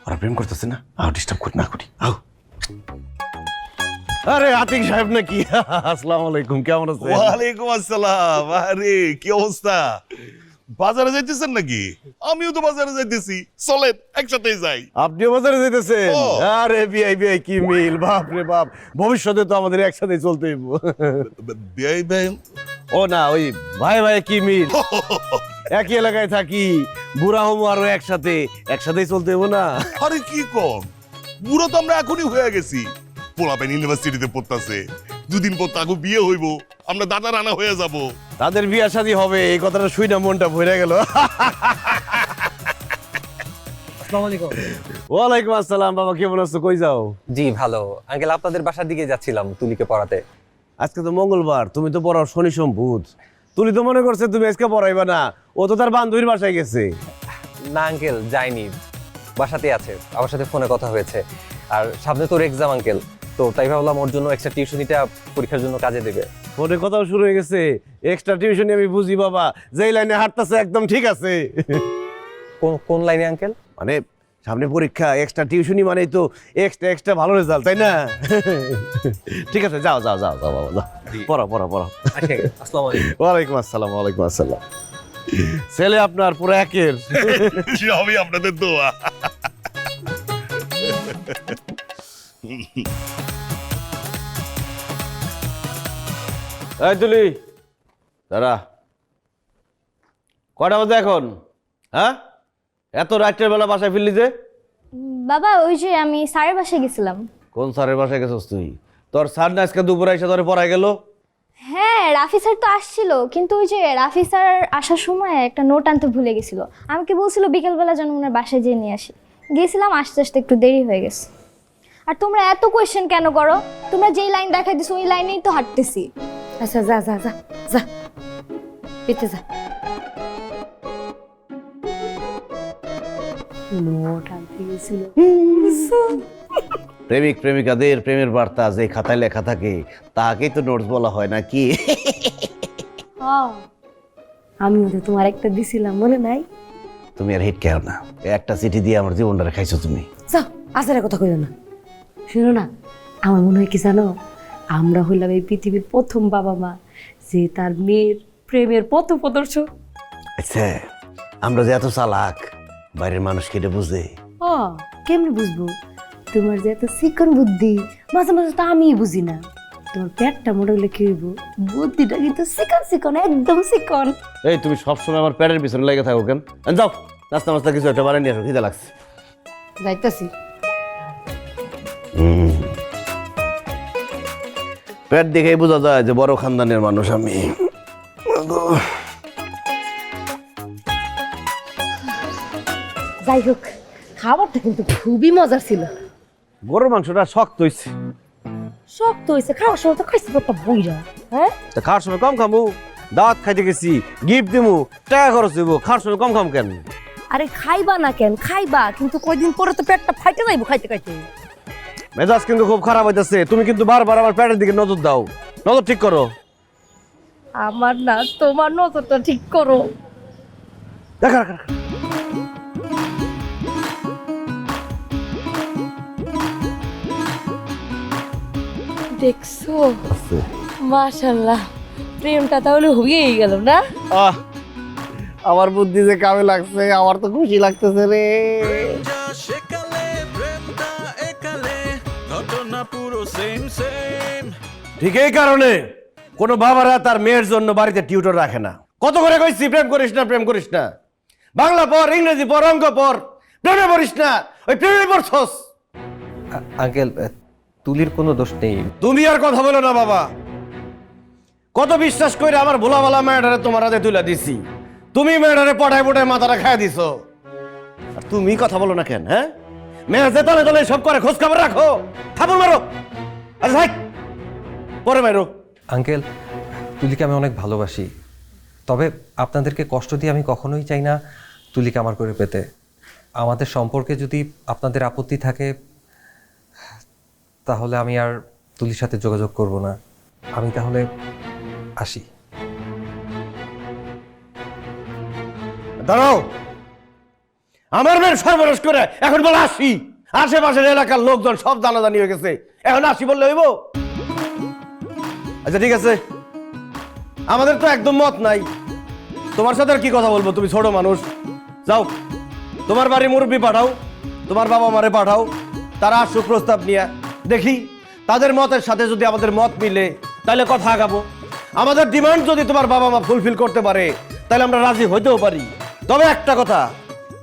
ওরা প্রেম করতেছে না, আও ডিস্টার্ব করি না করি, আও। আরে আতিক সাহেব নাকি? আসসালামু আলাইকুম, কেমন আছেন? ওয়ালাইকুম আসসালাম। আরে কি অবস্থা? বাজারে যাইতেছেন নাকি? আমিও তো বাজারে যাইতেছি, চলেন একসাথেই যাই। আপনিও বাজারে যেতেছেন? ও। আরে বিআই বিআই কি মিল, বাপ রে বাপ, ভবিষ্যতে তো আমাদের একসাথে চলতে হইব। বেআই বেআই ও না, ওই ভাই ভাই কি মিল, একই এলাকায় থাকি, বুড়া হবো আরো একসাথে, একসাথেই চলতে হইব না? আরে কি কম, বুড়ো তো আমরা এখনই হয়ে গেছি। পোলাপেন ইউনিভার্সিটিতে পড়তাছে, দুদিন পর তাকে বিয়ে হইব, আমরা দাদা রানা হয়ে যাব। তাদের বিয়া শাদী হবে, এই কথাটা শুই না মনটা ভরে গেল। ওয়ালাইকুম আসসালাম। বাবা কেমন আছো? কই যাও? জি ভালো আঙ্কেল, আপনাদের বাসার দিকে যাচ্ছিলাম তুলিকে পড়াতে। আজকে তো মঙ্গলবার, তুমি তো পড়াও শনি সোম বুধ। তুলি তো মনে করছে তুমি আজকে পড়াইবা না, ও তো তার বান্ধবীর বাসায় গেছে। না আঙ্কেল যাইনি, বাসাতে আছে, আমার সাথে ফোনে কথা হয়েছে। আর সামনে তোর এক্সাম আঙ্কেল, তো তাই ভাবলাম ওর জন্য এক্সট্রা টিউশনিটা পরীক্ষার জন্য কাজে দেবে। ফোনে কথাও শুরু হয়ে গেছে, এক্সট্রা টিউশনি আমি বুঝি বাবা, যেই লাইনে হাঁটতেছে একদম ঠিক আছে। কোন লাইনে আঙ্কেল? মানে সামনে পরীক্ষা, এক্সট্রা টিউশনি মানেই তো এক্সট্রা এক্সট্রা ভালো রেজাল্ট, তাই না? ঠিক আছে, যাও যাও যাও যাও বাবা, যাও পড়ো পড়ো পড়ো। আসসালামু আলাইকুম। ওয়ালাইকুম আসসালাম, ওয়ালাইকুম আসসালাম। ছেলে আপনার পুরো একের। সবই আপনাদের দোয়া। এই তুলি দাঁড়া, কটা বাজে এখন? হ্যাঁ, এত রাত্রের বেলা বাসায় ফিরলি যে? বাবা ওই যে আমি স্যারের বাসায় গেছিলাম। কোন স্যারের বাসায় গেছিস তুই? তোর স্যার না আজকে দুপুরে এসে তোরে পড়ায় গেল? হ্যাঁ রাফি স্যার তো আসছিল, কিন্তু ওই যে রাফি স্যার আসার সময় একটা নোট আনতে ভুলে গেছিল। আমাকে বলছিল বিকেলবেলা যেন ওনার বাসায় যেয়ে নিয়ে আসি। গেছিলাম, আস্তে আস্তে একটু দেরি হয়ে গেছে। আর তোমরা এত কোয়েশ্চেন কেন করো? তোমরা যেই লাইন দেখাই দিছো ওই লাইনেই তো হাঁটতেছি। আচ্ছা যা যা যা যা, পেতে যা। নোট আনতে গেছিল। প্রেমিক প্রেমিকাদের প্রেমের বার্তা যে খাতায় লেখা থাকে তাকেই তো নোটস বলা হয় নাকি? আমিও তো তোমার একটা দিছিলাম, মনে নাই? তুমি আর হিট খেও না, একটা চিঠি দিয়ে আমার জীবনটা খাইছো তুমি। যাও, আসার কথা কইও না। শুনো না, আমার মনে হয় কি জানো, আমরা হইলাম এই পৃথিবীর প্রথম বাবা মা যে তার মেয়ের প্রেমের পথ প্রদর্শক। আচ্ছা, আমরা যে এত চালাক, বাইরের মানুষ কেটে বুঝে। ও কেমনে বুঝবো? তোমার যে এত চিকন বুদ্ধি, মাঝে মাঝে তো আমি বুঝি না। তোমার পেটটা মোটা হলে কি হইব, বুদ্ধিটা কিন্তু চিকন চিকন, একদম চিকন। এই তুমি সবসময় আমার প্যারের পিছনে লেগে থাকো কেন? যাও নাস্তা মাস্তা কিছু একটা বানিয়ে নিয়ে আসো, খিদে লাগছে। যাইতাছি। পেট দেখেই বোঝা যায় যে বড় খানদানের মানুষ আমি। যাই হোক, খাবারটা কিন্তু খুবই মজার ছিল। গরুর মাংসটা শক্ত হইছে। শক্ত হয়েছে, খাওয়ার সময় তো খাইছি একটা বইরা। হ্যাঁ, তা খাওয়ার সময় কম খামু, দাওয়াত খাইতে গেছি, গিফট দিমু, টাকা খরচ হইব, খাওয়ার সময় কম খাম কেন? আরে খাইবা না কেন? খাইবা, কিন্তু কয়দিন পরে তো পেটটা ফাইটে যাইবো খাইতে খাইতে। মেজাজ কিন্তু খুব খারাপ হইতাছে, তুমি কিন্তু বারবার আমার পেটের দিকে নজর দাও, নজর ঠিক করো। আমার না, তোমার নজরটা ঠিক করো। দেখা রাখা। দেখছো, মাশাআল্লাহ, প্রেমটা তাহলে হয়েই গেল না? আমার বুদ্ধি যে কামে লাগছে, আমার তো খুশি লাগতেছে রে। যা সেকালে প্রেমটা একালে, ঘটনা পুরো সেম সেম। ঠিক এই কারণে কোনো বাবারা তার মেয়ের জন্য বাড়িতে টিউটর রাখে না। কত করে কইছি প্রেম করিস না, প্রেম করিস না, বাংলা পড়, ইংরেজি পড়, অঙ্ক পড়, প্রেমে পড়িস না, ওই প্রেমে পড়ছস। আঙ্কেল তুলির কোনো দোষ নেই। তুমি আর কথা বলো না বাবা, কত বিশ্বাস করে আমার ভোলা ভালা মেয়েটারে তোমার হাতে তুলে দিছি, তুমি মেয়েটারে পটায় পটায় মাথাটা খাইয়া দিছো, আর তুমি কথা বলো না কেন? হ্যাঁ, মেয়ে যে তলে তলে সব করে খোঁজ খবর রাখো, থাপুর মারো। আচ্ছা ভাই, পরে মারো। আঙ্কেল তুলিকে আমি অনেক ভালোবাসি, তবে আপনাদেরকে কষ্ট দিয়ে আমি কখনোই চাই না তুলিকে আমার করে পেতে। আমাদের সম্পর্কে যদি আপনাদের আপত্তি থাকে তাহলে আমি আর তুলির সাথে যোগাযোগ করব না। আমি তাহলে আসি। দাঁড়াও, আমার মেয়ের সর্বনাশ করে এখন বলে আসি। আশেপাশের এলাকার লোকজন সব জানাজানি হয়ে গেছে, এখন আসি বললে হইব? আচ্ছা ঠিক আছে, আমাদের তো একদম মত নাই, তোমার সাথে আর কি কথা বলবো? তুমি ছোট মানুষ, যাও তোমার বাড়ি মুরব্বী পাঠাও, তোমার বাবা মারে পাঠাও, তারা আসুক প্রস্তাব নিয়ে, দেখি তাদের মতের সাথে যদি আমাদের মত মিলে তাহলে কথা আগাবো। আমাদের ডিমান্ড যদি তোমার বাবা মা ফুলফিল করতে পারে তাহলে আমরা রাজি হইতেও পারি। তবে একটা কথা,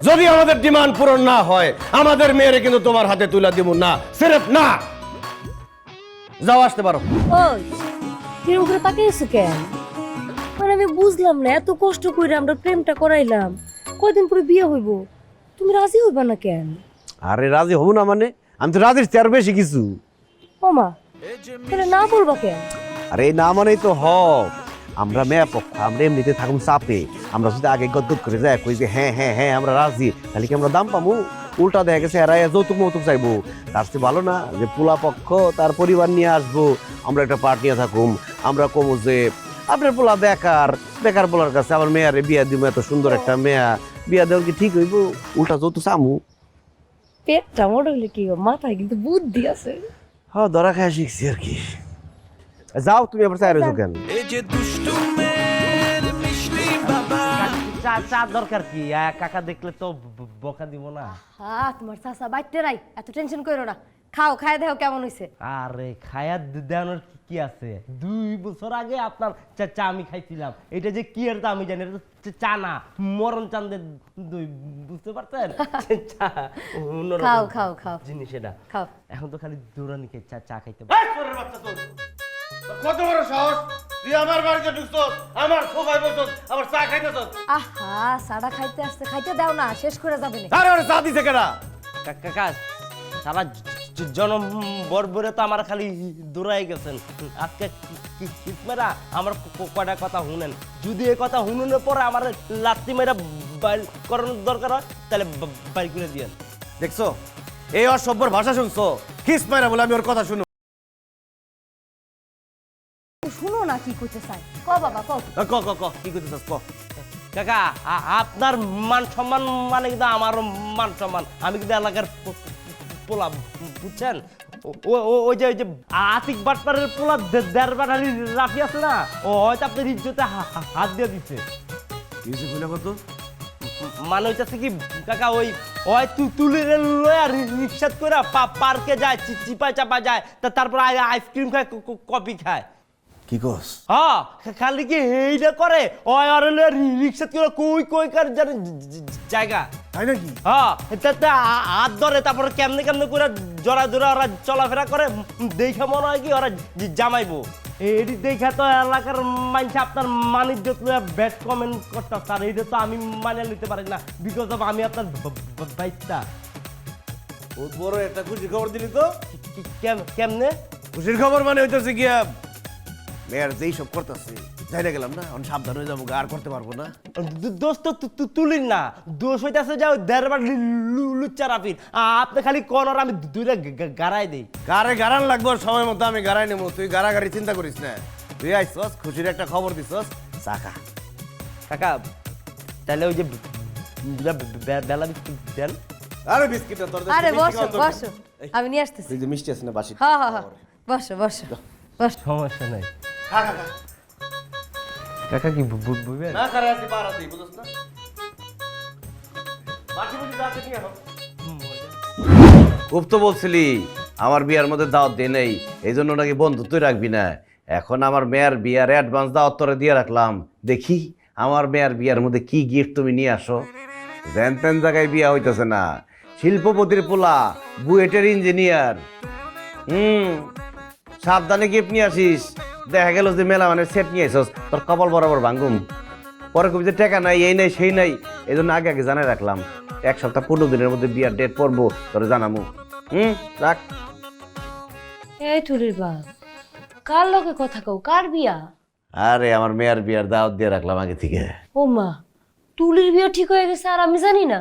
যদি আমাদের ডিমান্ড পূরণ না হয় আমাদের মেয়েরে কিন্তু তোমার হাতে তুলে দিব না, সিরেফ না। যাও, আসতে পারো। ওই কিরম করে তাকিয়েছো কেন? মানে আমি বুঝলাম না, এত কষ্ট করে আমরা প্রেমটা করাইলাম, কয়দিন পরে বিয়ে হইব, তুমি রাজি হইবা না কেন? আরে রাজি হব না মানে? আমি তো রাজির চেয়ে আরো বেশি কিছু। ওমা, তাহলে না বলবা কেন? আরে না মানেই তো হক, আমরা মেয়া পক্ষ, আমরা এমনিতে থাকুন চাপে। আমরা যদি আগে গদগদ করে যায় কই যে হ্যাঁ হ্যাঁ হ্যাঁ আমরা রাজি, তাহলে কি আমরা দাম পাবো? উল্টা দেখা গেছে এরা যৌতুক মৌতুক চাইবো। তার চেয়ে ভালো না যে পোলা পক্ষ তার পরিবার নিয়ে আসবো, আমরা একটা পার্ট নিয়ে থাকুম। আমরা কমু যে আপনার পোলা বেকার, বেকার পোলার কাছে আমার মেয়ারে বিয়া দিব, এত সুন্দর একটা মেয়া, বিয়া দেওয়ার কি ঠিক হইব? উল্টা যৌতুক চামু। পেটটা মোটা হইলে কি হবে, মাথায় কিন্তু বুদ্ধি আছে। হ্যাঁ, ধরা খায় শিখছি আর কি। যাও, তুমি আবার চাই রয়েছো কেন? এই যে দুষ্টু মেয়ের মিষ্টি বাবা। চা দরকার কি? কাকা দেখলে তো বকা দিব না। হ্যাঁ, তোমার চাচা বাইতে নাই, এত টেনশন করো না। খাও, খায় দেখো কেমন হইছে। আরে খায়া দেওয়ানোর কি আছে? 2 বছর আগে আপনার চা আমি খাইছিলাম, এটা যে কি আর তা আমি জানি, এটা তো চা না, মরণ চান্দের দই, বুঝতে পারছেন? চা অন্যরকম খাও খাও খাও জিনিস এটা। খাও। এখন তো খালি দৌড়ানি খেয়ে চা খাইতে। কত বড় সাহস, তুই আমার বাড়িতে ঢুকছস, আমার সোফায় বসছস, আমার চা খাইতেছস। আহা, সাড়া খাইতে আসছে, খাইতে দাও না, শেষ করে যাবে না। আরে ওরে চা দিছে কেডা? কাকা সারা জনম বরবরে তো আমার খালি দৌড়াই গেছেন, আজকে মেরা আমার কয়টা কথা শুনেন। যদি এই কথা শুনুনের পরে আমার লাত্তি মেরা বাইর করানোর দরকার হয় তাহলে বাইর করে দিয়েন। দেখছো, এই অসভ্যর ভাষা শুনছো? খিস মাইরা বলে আমি ওর কথা শুনো। শুনো না কি করতে চাই, ক বাবা ক। কি করতেছস ক? কাকা আপনার মান সম্মান মানে কিন্তু আমারও মান সম্মান। আমি কিন্তু এলাকার পোলা, বুঝছেন? ওই যে আতিক বাটপারের পোলা দেড়বাড়ি রাফি আছে না, ও হয়তো আপনার ইজ্জতে হাত দিয়ে দিচ্ছে। কিছু খুলে কত? মানে হইতেছে কি কাকা, ওই ওই তুলির লয়া রিক্সা করে পার্কে যায়, চিপাই চাপা যায়, তারপর আইসক্রিম খায়, কফি খায়। কি কস? হ্যাঁ, খালি কি এইটা করে, ওই আর রিক্সা করে কই কার জায়গা, তাই নাকি? হ্যাঁ, হাত ধরে তারপরে কেমনে কেমনে করে জড়া জোড়া ওরা চলাফেরা করে, দেখে মনে হয় কি ওরা জামাইবো। এটি দেখা তো এলাকার মানুষ আপনার মানিজ্য ব্যাড কমেন্ট করতেছে, আর এইটা তো আমি মানে নিতে পারি না, বিকজ অফ আমি আপনার বাইকটা। বহুত বড় একটা খুশির খবর দিলি তো। কেমনে খুশির খবর মানে হইতেছে কি, মেয়ের যেই সব করতেছে যাইলে গেলাম না, আমি সাবধান হয়ে যাবো, আর করতে পারবো না। দোষ তো তুলির না, দোষ হইতেছে যাও দেড়বার লুচ্চা রাফির। আপনি খালি কোন আর আমি দুইটা গাড়াই দিই। গাড়ে গাড়ান লাগবো, সময় মতো আমি গাড়াই নেবো, তুই গাড়াগাড়ি চিন্তা করিস না। তুই আইসস, খুশির একটা খবর দিছস, চাকা। কাকা তাহলে ওই যে বেলা বিস্কুট দেন। আরে বিস্কিটটা তোর আরে বসো বসো, আমি নিয়ে আসতেছি। তুই যে মিষ্টি আছে না বাসি। হ্যাঁ হ্যাঁ হ্যাঁ, বসো বসো বসো। সমস্যা নাই খা খা খা। কাকা, কি বুঝবেন? না করে আসি পার আসি, বুঝছ না? বাসি বুঝি দাঁতে নিয়ে আনো। খুব তো বলছিলি আমার বিয়ার মধ্যে দাওয়াত দিয়ে নেই, এই জন্য নাকি বন্ধুত্বই রাখবি না। এখন আমার মেয়ের বিয়ার অ্যাডভান্স দাওয়াত তোরে দিয়ে রাখলাম, দেখি আমার মেয়ের বিয়ার মধ্যে কি গিফট তুমি নিয়ে আসো। যেন তেন জায়গায় বিয়া হইতেছে না, শিল্পপতির পোলা, বুয়েটের ইঞ্জিনিয়ার। সাবধানে গিফট নিয়ে আসিস, দেখা গেল যে মেলা মানে সেট নিয়ে আসস, তোর কপাল বরাবর ভাঙ্গুম। পরে কবি যে টাকা নাই, এই নাই সেই নাই, এই জন্য আগে আগে জানাই রাখলাম। 1 সপ্তাহ 15 দিনের মধ্যে বিয়ার ডেট পড়বো, তোরে জানামু। রাখ। এই তুলির বাপ, কার লগে কথা কও, কার বিয়া? আরে আমার মেয়ের বিয়ার দাওয়াত দিয়ে রাখলাম আগে থেকে। ও মা, তুলির বিয়ে ঠিক হয়ে গেছে আর আমি জানি না?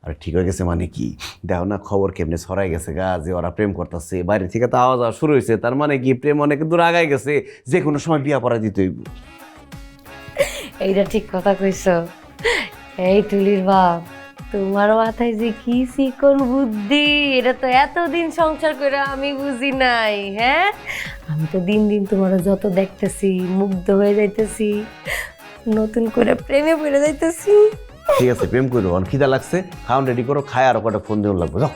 আরে ঠিক হয়ে গেছে মানে কি, দেখো না খবর কেমনে ছড়াই গেছে গা যে ওরা প্রেম করতেছে, বাইরে থেকে তো আওয়াজ আওয়াজ শুরু হয়েছে। তার মানে কি প্রেম অনেক দূর আগায় গেছে, যে কোনো সময় বিয়া পড়া দিতে হইব। এইটা ঠিক কথা কইছ। এই তুলির বাপ, তোমার মাথায় যে কি চিকন বুদ্ধি, এটা তো এতদিন সংসার করে আমি বুঝি নাই। হ্যাঁ, আমি তো দিন দিন তোমার যত দেখতেছি মুগ্ধ হয়ে যাইতেছি, নতুন করে প্রেমে পড়ে যাইতেছি। ঠিক আছে, প্রেম করো, অন খিদা লাগছে, খাওয়ান রেডি করো, খায় আর কটা ফোন দেওয়া লাগবে। যাও।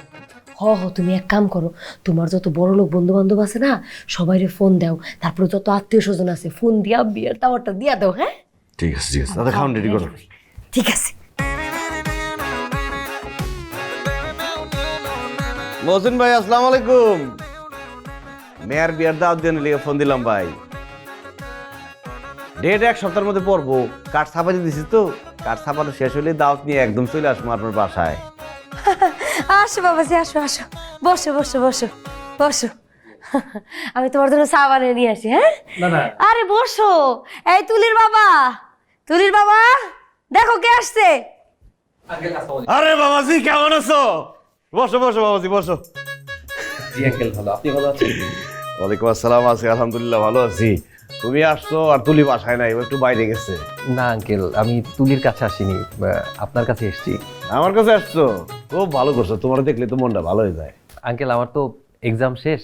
তুমি এক কাম করো, তোমার যত বড় লোক বন্ধু বান্ধব আছে না, সবাইরে ফোন দাও, তারপরে যত আত্মীয় স্বজন আছে ফোন দিয়া বিয়ের দাওয়াতটা দিয়া দাও। হ্যাঁ ঠিক আছে, ঠিক আছে, দাদা খাওয়ান রেডি করো। ঠিক আছে। মহসিন ভাই, আসসালামু আলাইকুম। মেয়ের বিয়ার দাওয়াত দিয়ে লিগে ফোন দিলাম ভাই। ডেট এক সপ্তাহের মধ্যে পড়বো, কার্ড ছাপাতে দিছি তো, কার্ড ছাপানো শেষ হলে দাওয়াত নিয়ে একদম চলে আসবো আপনার বাসায়। আসো বাবাজি, আসো আসো, বসো বসো বসো বসো। আমি তোমার জন্য চা বানিয়ে নিয়ে আসি। হ্যাঁ, আরে বসো। এই তুলির বাবা, তুলির বাবা, দেখো কে আসছে। আরে বাবাজি, কেমন আছো? বসো বসো বাবাজি, বসো। জি আঙ্কেল, ভালো। আপনি ভালো আছেন? ওয়ালাইকুম আসসালাম, আছি আলহামদুলিল্লাহ, ভালো আছি। তুমি আসছো আর তুলি বাসায় নাই, ও একটু বাইরে গেছে। না আঙ্কেল, আমি তুলির কাছে আসিনি, আপনার কাছে এসেছি। আমার কাছে আসছো, খুব ভালো করছো, তোমার দেখলে তো মনটা ভালো হয়ে যায়। আঙ্কেল, আমার তো এক্সাম শেষ,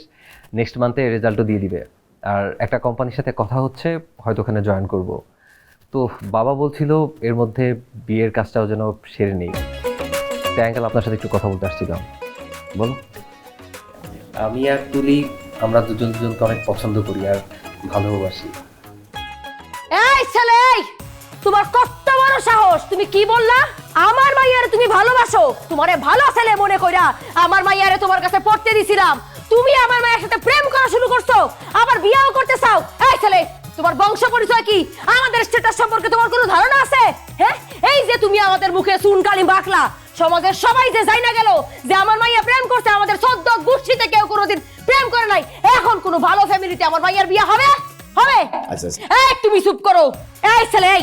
নেক্সট মান্থে রেজাল্টও দিয়ে দিবে, আর একটা কোম্পানির সাথে কথা হচ্ছে, হয়তো ওখানে জয়েন করব। তো বাবা বলছিল এর মধ্যে বিয়ের কাজটাও যেন সেরে নেই। তাই আঙ্কেল আপনার সাথে একটু কথা বলতে আসছিলাম। বলো। আমি আর তুলি, আমরা দুজন দুজনকে অনেক পছন্দ করি আর ভালোবাসি। এই ছেলে, এই, তোমার কত বড় সাহস! তুমি কি বললা? আমার মাইয়ারে তুমি ভালোবাসো? তোমারে ভালো ছেলে মনে কইরা আমার মাইয়ারে তোমার কাছে পড়তে দিছিলাম, তুমি আমার মায়ের সাথে প্রেম করা শুরু করছো, আবার বিয়েও করতে চাও। এই ছেলে, তোমার বংশ পরিচয় কি? আমাদের স্ট্যাটাস সম্পর্কে তোমার কোনো ধারণা আছে? হ্যাঁ, এই যে তুমি আমাদের মুখে চুনকালি মাখলা, সমাজের সবাই যে যাই না গেল যে আমার মাইয়া প্রেম করছে, আমাদের সদ্য গোষ্ঠীতে কেউ কোনোদিন প্রেম করে নাই। এখন কোনো ভালো ফ্যামিলিতে আমার মাইয়ার বিয়ে হবে? হবে? আচ্ছা আচ্ছা, এই তুমি চুপ করো। এই ছেলে, এই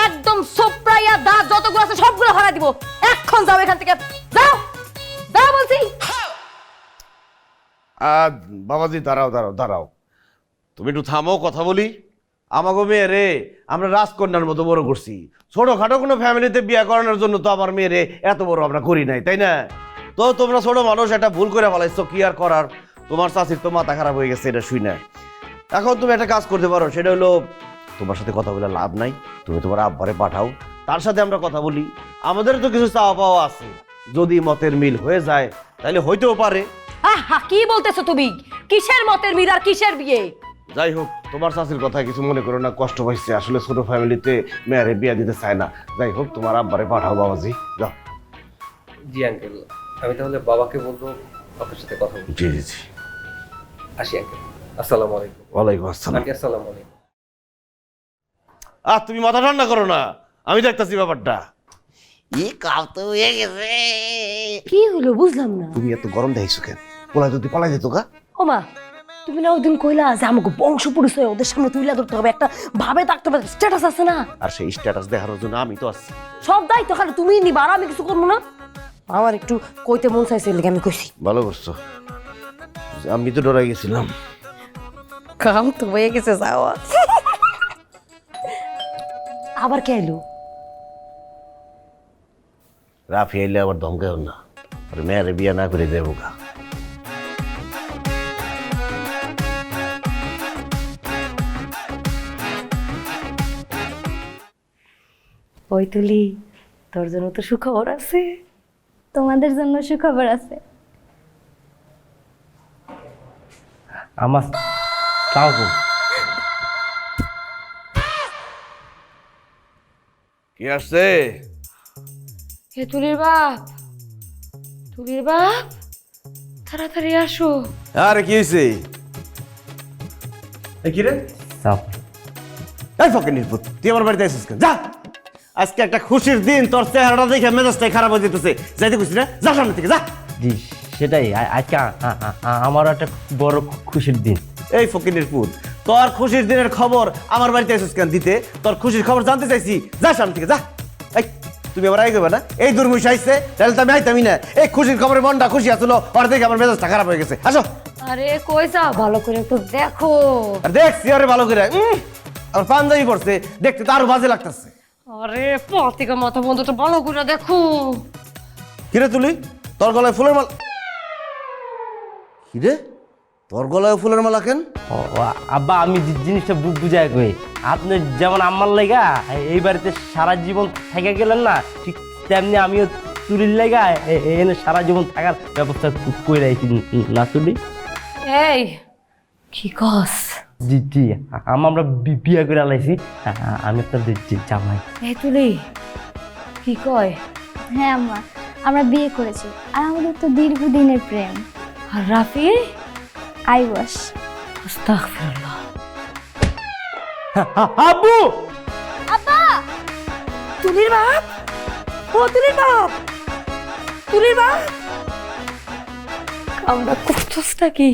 একদম সোপ্রাইয়া দাঁত যতগুলো আছে সবগুলো হারা দিব। এখন যাও এখান থেকে, যাও যাও বলছি। বাবাজি, দাঁড়াও দাঁড়াও দাঁড়াও, তুমি একটু থামো, কথা বলি। আমাকে মেয়ে রে আমরা রাজকন্যার মতো বড় করছি, ছোটখাটো কোনো ফ্যামিলিতে বিয়ে করানোর জন্য তো আমার মেয়েরে এত বড় আমরা করি নাই, তাই না? তো তোমরা ছোট মানুষ, একটা ভুল করে ফেলাইছো, কি আর করার। তোমার চাষির তো মাথা খারাপ হয়ে গেছে, এটা শুই না। এখন তুমি একটা কাজ করতে পারো, সেটা হলো তোমার সাথে কথা বলে লাভ নাই, তুমি তোমার আব্বারে পাঠাও, তার সাথে আমরা কথা বলি। আমাদের তো কিছু চাওয়া পাওয়া আছে, যদি মতের মিল হয়ে যায় তাহলে হইতেও পারে। আহা, কি বলতেছো তুমি? কিসের মতের মিল আর কিসের বিয়ে? যাই হোক, তোমার শাশুর কথা কিছু মনে করো না, কষ্ট পাইছে, আসলে ছোট ফ্যামিলিতে মেয়েরে বিয়ে দিতে চায় না। যাই হোক, তোমার আব্বারে পাঠাও বাবাজি, যাও। জি আঙ্কেল, আমি তাহলে বাবাকে বলবো আপনার সাথে কথা বলতে। জি জি জি। আসি আঙ্কেল, আসসালামু আলাইকুম। ওয়ালাইকুম আসসালাম। আঙ্কেল, আসসালামু আলাইকুম। তুমি মাথা ঠান্ডা করো না, আমি দেখতেছি ব্যাপারটা। কি হলো বুঝলাম না। তুমি এত গরম দেখাইছো কেন? পোলাই যদি পালাই যেত গা। ও মা, তুমি না ওদিন কইলা যে আমাকে বংশ পরিচয় ওদের সামনে তুলে ধরতে হবে, একটা ভাবে থাকতে হবে, স্ট্যাটাস আছে না? আর সেই স্ট্যাটাস দেখানোর জন্য আমি তো আসছি। সব দায়িত্ব খালি তুমি নিবা, আর আমি কিছু করবো না? আমার একটু কইতে মন চাইছে, লেগে আমি কইছি। ভালো করছো, আমি তো ডরাই গেছিলাম। কাম তো হয়ে গেছে, যাওয়া। আবার কে এলো? রাফি আইলে আবার ধমকাও না, মেয়েরে বিয়ে না করে দেবো গা। ওই তুলি, তোর জন্য তো সুখবর আছে। তোমাদের জন্য সুখবর আছে। আমার তাও তো কি আসছে? হে তুলির বাপ, তুলির বাপ, তাড়াতাড়ি আসো। আরে কি হয়েছে? কি রে? এই ফকির নির্বুত, তুই আমার বাড়িতে আসিস কেন? যা, আজকে একটা খুশির দিন, তোর চেহারাটা দেখে মেজাজটাই খারাপ হয়ে যেতেছে। যাইতে খুশি না, যা সামনে থেকে যা। জি, সেটাই আজকে আমারও একটা বড় খুশির দিন। এই ফকির নির্বুত, তোর খুশির দিনের খবর আমার বাড়িতে এসেছিস কেন দিতে? তোর খুশির খবর জানতে চাইছি, যা সামনে থেকে যা। এই তুমি আবার আগে না, এই দুর্মুষ আইসে, তাহলে তো আমি আইতামই না। এই খুশির খবরে মনটা খুশি আসলো, ওর দেখে আমার মেজাজটা খারাপ হয়ে গেছে। আসো। আরে কই যা, ভালো করে একটু দেখো। আর দেখছি আরে ভালো করে, আমার পাঞ্জাবি পড়ছে, দেখতে তো আরো বাজে লাগতেছে। আরে পতিকা মাথা বন্ধুটা ভালো করে দেখো। কিরে তুলি, তোর গলায় ফুলের মালা? কিরে তোর গলায় ফুলের মালা কেন? ও, আব্বা আমি জিনিসটা বুঝাই কই, আপনি যেমন আমার লাইগা এই বাড়িতে সারা জীবন থেকে গেলেন না, ঠিক তেমনি আমিও তুলির লাইগা এনে সারা জীবন থাকার ব্যবস্থা করে রাখি না তুলি। এই কি কস? জি জি, আমরা বিয়ে করে আলাইছি, আমি আপনাদের জামাই। এই তুলি কি কয়? হ্যাঁ আম্মা, আমরা বিয়ে করেছি আর আমাদের তো দীর্ঘদিনের প্রেম। আর রাফি? Eye wash. আস্তাগফিরুল্লাহ। আব্বু আব্বা, তুলির বাপ? ও তুলির বাপ, তুলির বাপ, আমরা করতেছ নাকি?